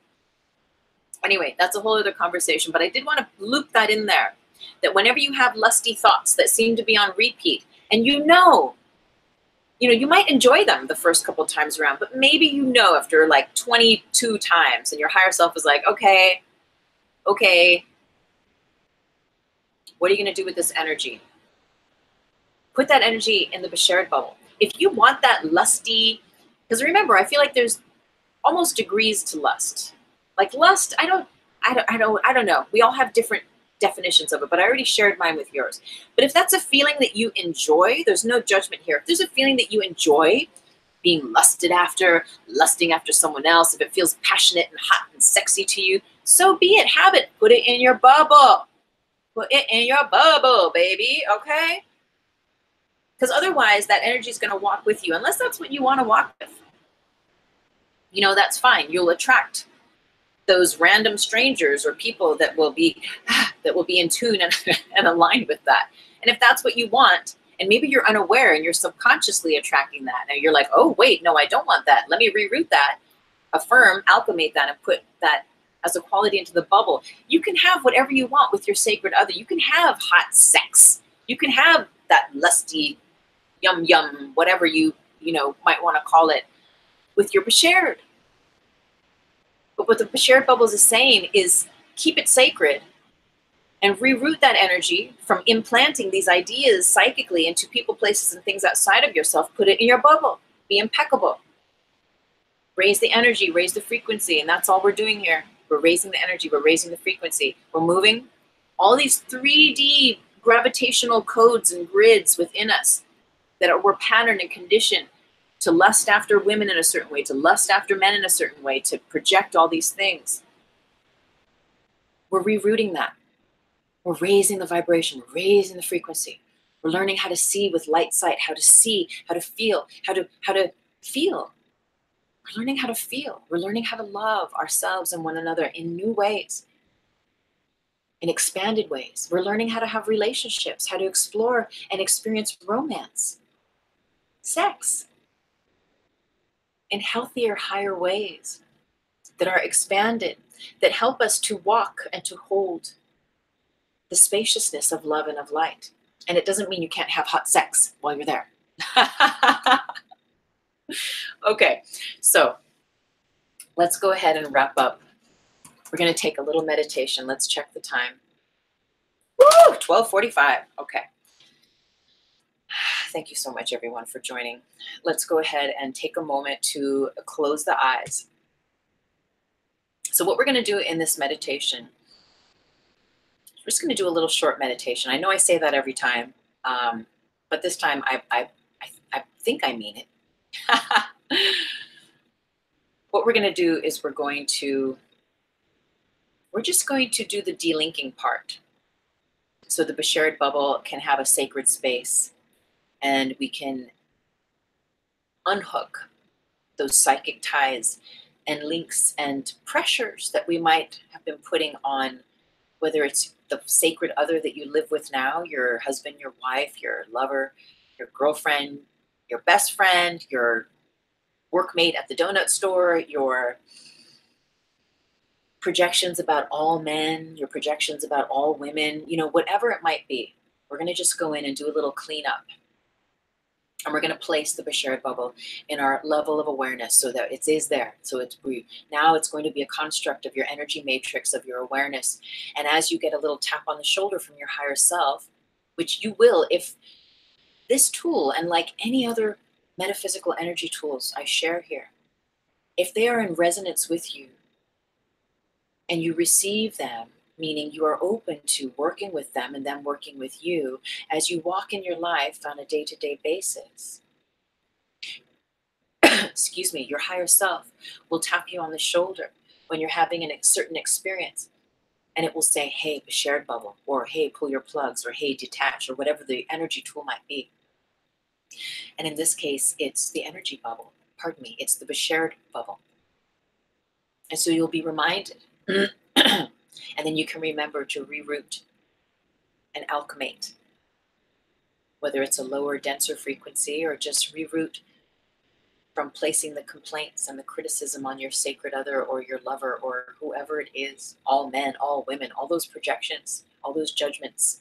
Anyway, that's a whole other conversation, but I did want to loop that in there. That whenever you have lusty thoughts that seem to be on repeat, and you know, you might enjoy them the first couple times around, but maybe after like 22 times, and your higher self is like, okay, what are you going to do with this energy? Put that energy in the Beshared bubble. If you want that lusty, because remember, I feel like there's almost degrees to lust. Like lust, I don't know. We all have different definitions of it, but I already shared mine with yours. But if that's a feeling that you enjoy, there's no judgment here. If there's a feeling that you enjoy being lusting after someone else, if it feels passionate and hot and sexy to you, so be it. Have it. Put it in your bubble. Put it in your bubble, baby, okay? Because otherwise, that energy is going to walk with you, unless that's what you want to walk with. That's fine. You'll attract those random strangers or people that will be in tune and aligned with that. And if that's what you want, and maybe you're unaware and you're subconsciously attracting that, and you're like, oh, wait, no, I don't want that. Let me reroute that, affirm, alchemate that, and put that as a quality into the bubble. You can have whatever you want with your sacred other. You can have hot sex. You can have that lusty, yum, yum, whatever you might want to call it, with your Beshared. But what the Beshared bubbles is saying is keep it sacred, and reroute that energy from implanting these ideas psychically into people, places, and things outside of yourself. Put it in your bubble. Be impeccable. Raise the energy, raise the frequency, and that's all we're doing here. We're raising the energy, we're raising the frequency. We're moving all these 3D gravitational codes and grids within us that we're patterned and conditioned to lust after women in a certain way, to lust after men in a certain way, to project all these things. We're rerouting that. We're raising the vibration, we're raising the frequency. We're learning how to see with light sight, how to see, how to feel, how to feel. We're learning how to feel. We're learning how to love ourselves and one another in new ways, in expanded ways. We're learning how to have relationships, how to explore and experience romance, sex, in healthier, higher ways that are expanded, that help us to walk and to hold the spaciousness of love and of light. And it doesn't mean you can't have hot sex while you're there. Okay, so let's go ahead and wrap up. We're going to take a little meditation. Let's check the time. Woo! 12:45. Okay. Thank you so much, everyone, for joining. Let's go ahead and take a moment to close the eyes. So what we're going to do in this meditation, we're just going to do a little short meditation. I know I say that every time, but this time I think I mean it. What we're going to do is we're just going to do the delinking part. So the Beshared bubble can have a sacred space, and we can unhook those psychic ties and links and pressures that we might have been putting on, whether it's the sacred other that you live with now, your husband, your wife, your lover, your girlfriend, your best friend, your workmate at the donut store, your projections about all men, your projections about all women, whatever it might be. We're going to just go in and do a little cleanup. And we're going to place the Beshared bubble in our level of awareness so that it is there. So now it's going to be a construct of your energy matrix, of your awareness. And as you get a little tap on the shoulder from your higher self, which you will if this tool, and like any other metaphysical energy tools I share here, if they are in resonance with you and you receive them, meaning you are open to working with them and them working with you as you walk in your life on a day-to-day basis. Excuse me, your higher self will tap you on the shoulder when you're having a certain experience, and it will say, hey, Beshared bubble, or hey, pull your plugs, or hey, detach, or whatever the energy tool might be. And in this case, it's the energy bubble. Pardon me, it's the Beshared bubble. And so you'll be reminded. And then you can remember to reroute and alchemate, whether it's a lower, denser frequency, or just reroute from placing the complaints and the criticism on your sacred other or your lover or whoever it is, all men, all women, all those projections, all those judgments.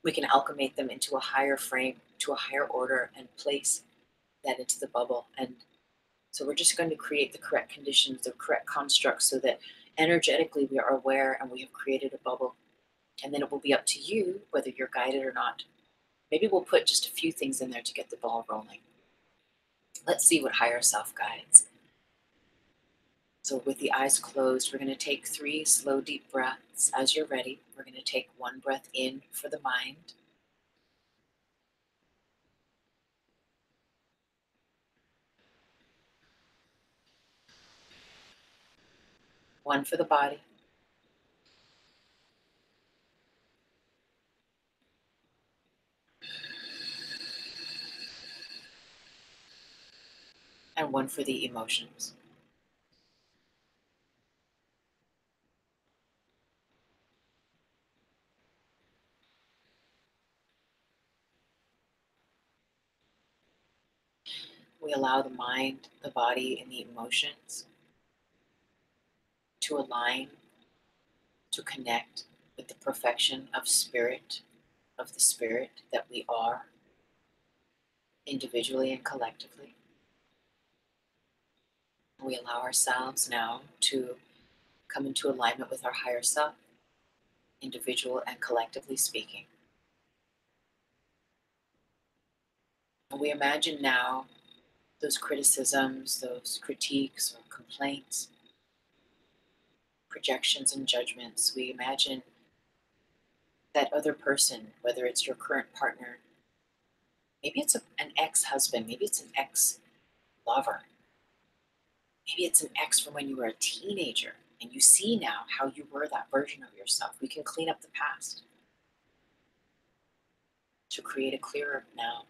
We can alchemate them into a higher frame, to a higher order, and place that into the bubble. And so we're just going to create the correct conditions, the correct constructs, so that energetically we are aware and we have created a bubble. And then it will be up to you whether you're guided or not. Maybe we'll put just a few things in there to get the ball rolling. Let's see what higher self guides. So with the eyes closed, we're going to take 3 slow, deep breaths. As you're ready, we're going to take 1 breath in for the mind. One for the body. And 1 for the emotions. We allow the mind, the body, and the emotions to align, to connect with the perfection of spirit, of the spirit that we are, individually and collectively. We allow ourselves now to come into alignment with our higher self. individual and collectively speaking. And we imagine now those criticisms, those critiques or complaints, projections and judgments. We imagine that other person, whether it's your current partner, maybe it's an ex-husband, maybe it's an ex-lover, maybe it's an ex from when you were a teenager, and you see now how you were that version of yourself. We can clean up the past to create a clearer now.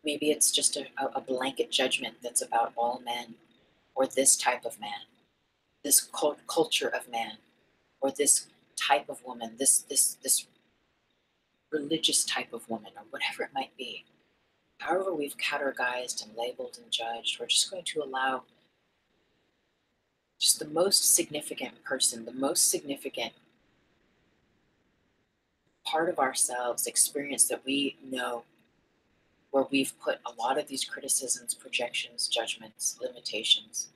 Maybe it's just a blanket judgment that's about all men, or this type of man, this culture of man, or this type of woman, this religious type of woman, or whatever it might be. However we've categorized and labeled and judged, we're just going to allow just the most significant person, the most significant part of ourselves, experience that we know, where we've put a lot of these criticisms, projections, judgments, limitations,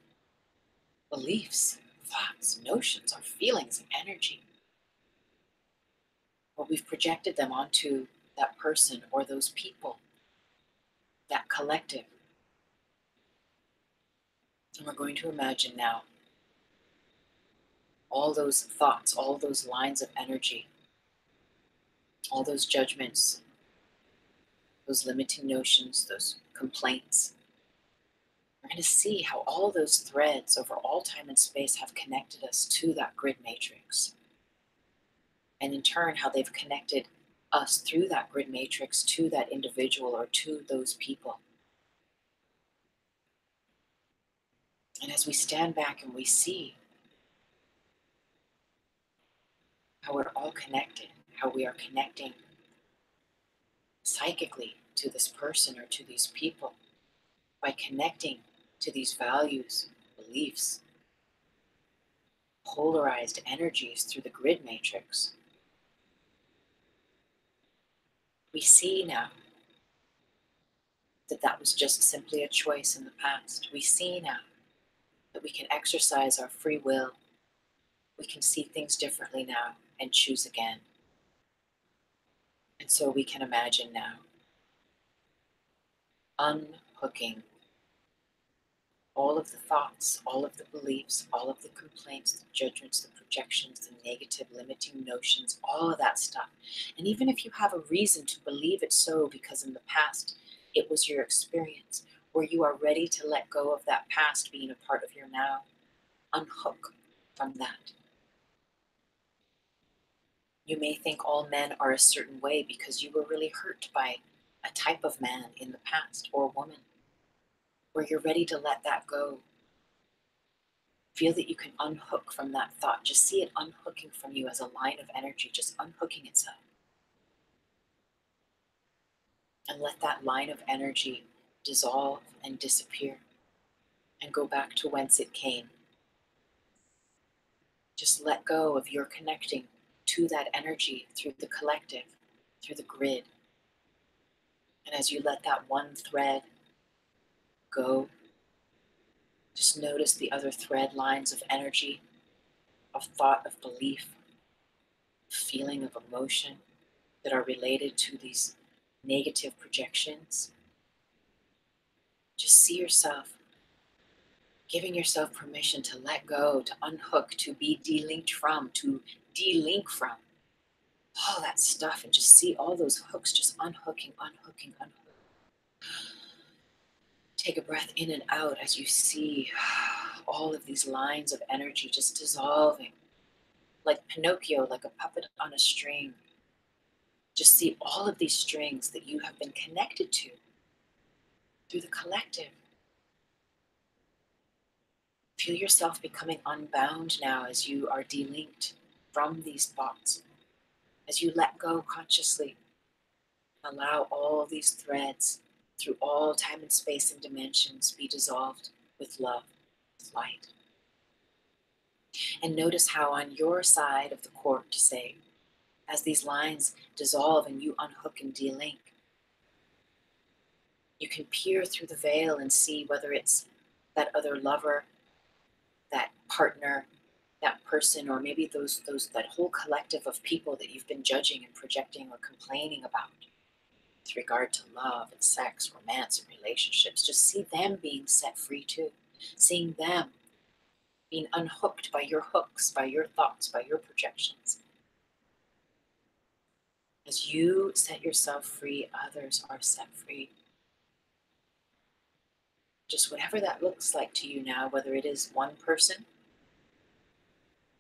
beliefs, thoughts, notions, our feelings and energy, where we've projected them onto that person or those people, that collective. And we're going to imagine now all those thoughts, all those lines of energy, all those judgments, those limiting notions, those complaints. We're going to see how all those threads over all time and space have connected us to that grid matrix. And in turn, how they've connected us through that grid matrix to that individual or to those people. And as we stand back and we see how we're all connected, how we are connecting psychically to this person or to these people, by connecting to these values, beliefs, polarized energies through the grid matrix, we see now that that was just simply a choice in the past. We see now that we can exercise our free will. We can see things differently now and choose again. And so we can imagine now unhooking all of the thoughts, all of the beliefs, all of the complaints, the judgments, the projections, the negative limiting notions, all of that stuff. And even if you have a reason to believe it so, because in the past it was your experience, or you are ready to let go of that past being a part of your now, unhook from that. You may think all men are a certain way because you were really hurt by a type of man in the past, or woman, where you're ready to let that go. Feel that you can unhook from that thought. Just see it unhooking from you as a line of energy, just unhooking itself. And let that line of energy dissolve and disappear and go back to whence it came. Just let go of your connecting to that energy through the collective, through the grid. And as you let that one thread go, just notice the other thread lines of energy, of thought, of belief, feeling, of emotion that are related to these negative projections. Just see yourself giving yourself permission to let go, to unhook, to be delinked from, to delink from all that stuff, and just see all those hooks just unhooking, unhooking, unhooking. Take a breath in and out as you see all of these lines of energy just dissolving, like Pinocchio, like a puppet on a string. Just see all of these strings that you have been connected to through the collective. Feel yourself becoming unbound now as you are delinked from these thoughts. As you let go consciously, allow all these threads through all time and space and dimensions be dissolved with love, with light. And notice how on your side of the court, say, as these lines dissolve and you unhook and delink, you can peer through the veil and see whether it's that other lover, that partner, that person, or maybe that whole collective of people that you've been judging and projecting or complaining about with regard to love and sex, romance and relationships. Just see them being set free too. Seeing them being unhooked by your hooks, by your thoughts, by your projections. As you set yourself free, others are set free. Just whatever that looks like to you now, whether it is one person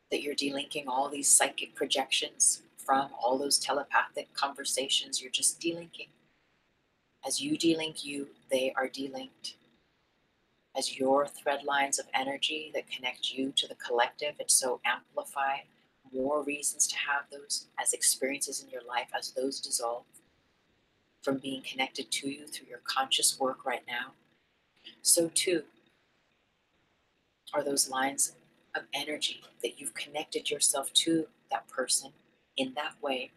that you're delinking all these psychic projections from, all those telepathic conversations you're just delinking. As you delink you, they are delinked. As your thread lines of energy that connect you to the collective, and so amplify more reasons to have those as experiences in your life, as those dissolve from being connected to you through your conscious work right now, so too are those lines of energy that you've connected yourself to that person in that way,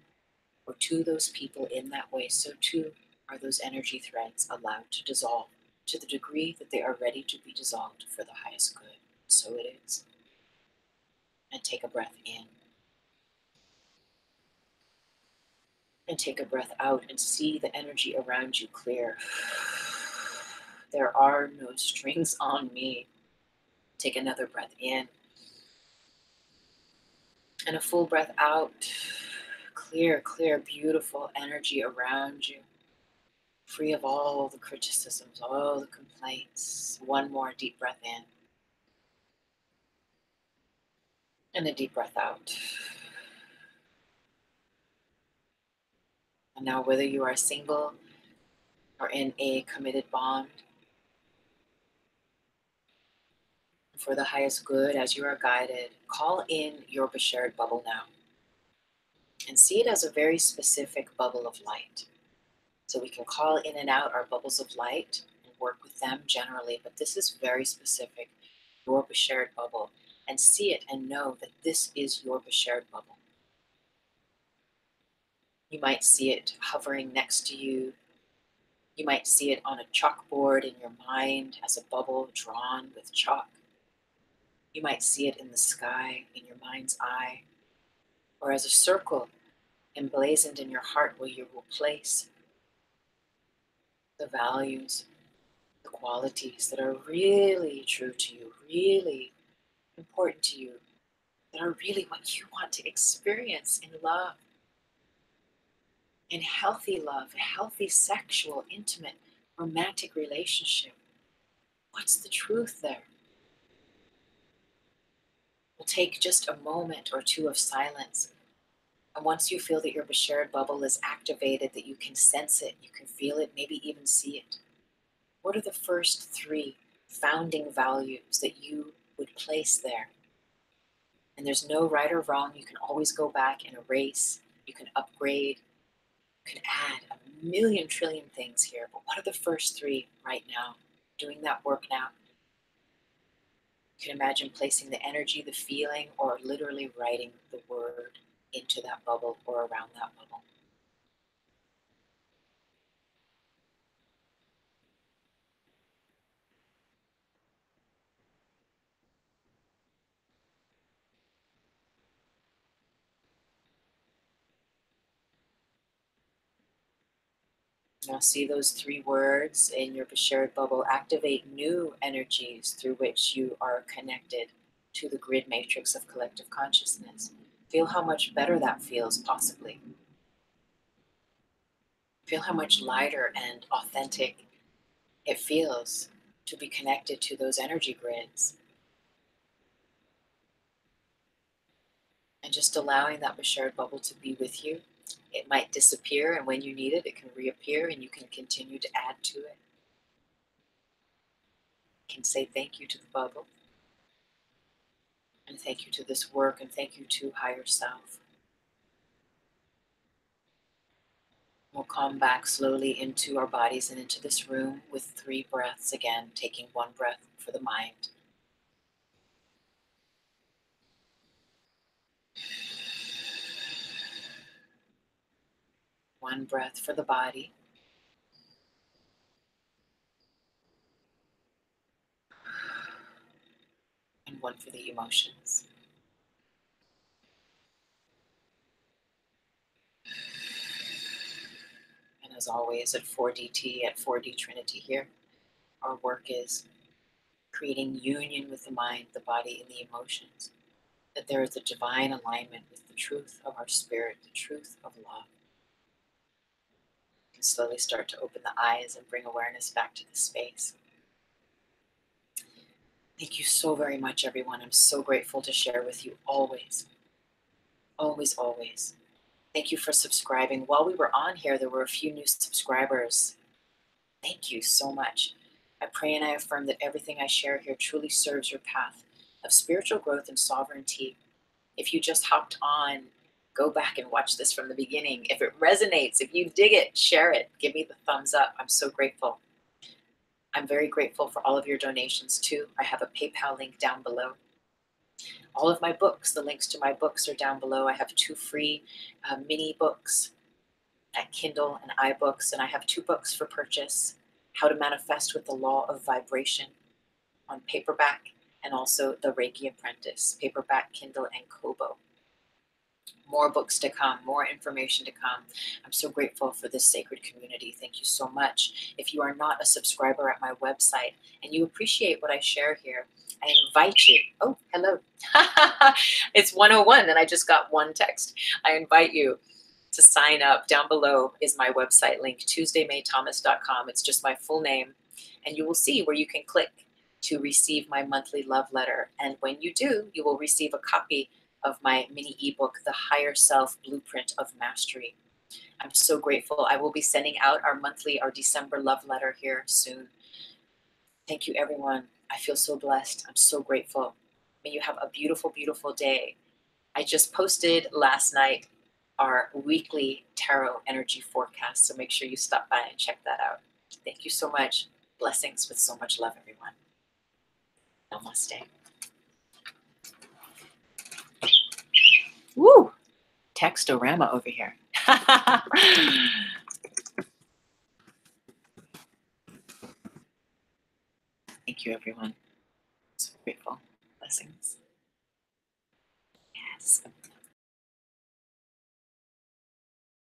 or to those people in that way, so too are those energy threads allowed to dissolve to the degree that they are ready to be dissolved for the highest good. So it is. And take a breath in. And take a breath out and see the energy around you clear. There are no strings on me. Take another breath in. And a full breath out. Clear, clear, beautiful energy around you. Free of all the criticisms, all the complaints. One more deep breath in. And a deep breath out. And now, whether you are single or in a committed bond, for the highest good, as you are guided, call in your Beshared bubble now. And see it as a very specific bubble of light. So we can call in and out our bubbles of light and work with them generally, but this is very specific, your Beshared bubble. And see it and know that this is your Beshared bubble. You might see it hovering next to you. You might see it on a chalkboard in your mind as a bubble drawn with chalk. You might see it in the sky, in your mind's eye, or as a circle emblazoned in your heart where you will place the values, the qualities that are really true to you, really important to you, that are really what you want to experience in love, in healthy love, a healthy sexual, intimate, romantic relationship. What's the truth there? We'll take just a moment or two of silence. And once you feel that your Beshared bubble is activated, that you can sense it, you can feel it, maybe even see it, what are the first three founding values that you would place there? And there's no right or wrong. You can always go back and erase. You can upgrade. You can add a million trillion things here. But what are the first three right now? Doing that work now. You can imagine placing the energy, the feeling, or literally writing the word into that bubble or around that bubble. Now see those three words in your Beshared bubble activate new energies through which you are connected to the grid matrix of collective consciousness. Feel how much better that feels, possibly. Feel how much lighter and authentic it feels to be connected to those energy grids. And just allowing that Beshared bubble to be with you. It might disappear, and when you need it, it can reappear, and you can continue to add to it. You can say thank you to the bubble, and thank you to this work, and thank you to higher self. We'll come back slowly into our bodies and into this room with 3 breaths again, taking 1 breath for the mind. One breath for the body. And 1 for the emotions. as always, at 4DT, at 4D Trinity here, our work is creating union with the mind, the body, and the emotions. That there is a divine alignment with the truth of our spirit, the truth of love. You can slowly start to open the eyes and bring awareness back to the space. Thank you so very much, everyone. I'm so grateful to share with you always. Always, always. Thank you for subscribing. While we were on here, there were a few new subscribers. Thank you so much. I pray and I affirm that everything I share here truly serves your path of spiritual growth and sovereignty. If you just hopped on, go back and watch this from the beginning. If it resonates, if you dig it, share it. Give me the thumbs up. I'm so grateful. I'm very grateful for all of your donations too. I have a PayPal link down below. All of my books, the links to my books are down below. I have 2 free mini books at Kindle and iBooks, and I have 2 books for purchase: How to Manifest with the Law of Vibration on paperback, and also The REIKI Apprentice, paperback, Kindle, and Kobo. More books to come, more information to come. I'm so grateful for this sacred community. Thank you so much. If you are not a subscriber at my website and you appreciate what I share here, I invite you. Oh, hello. It's 101 and I just got one text. I invite you to sign up. Down below is my website link, tuesdaymaythomas.com. It's just my full name, and you will see where you can click to receive my monthly love letter. And when you do, you will receive a copy of my mini ebook, The Higher Self Blueprint of Mastery. I'm so grateful. I will be sending out our December love letter here soon. Thank you, everyone. I feel so blessed. I'm so grateful. May you have a beautiful, beautiful day. I just posted last night our weekly tarot energy forecast, so make sure you stop by and check that out. Thank you so much. Blessings with so much love, everyone. Namaste. Woo! Textorama over here. Thank you, everyone. So grateful. Blessings. Yes.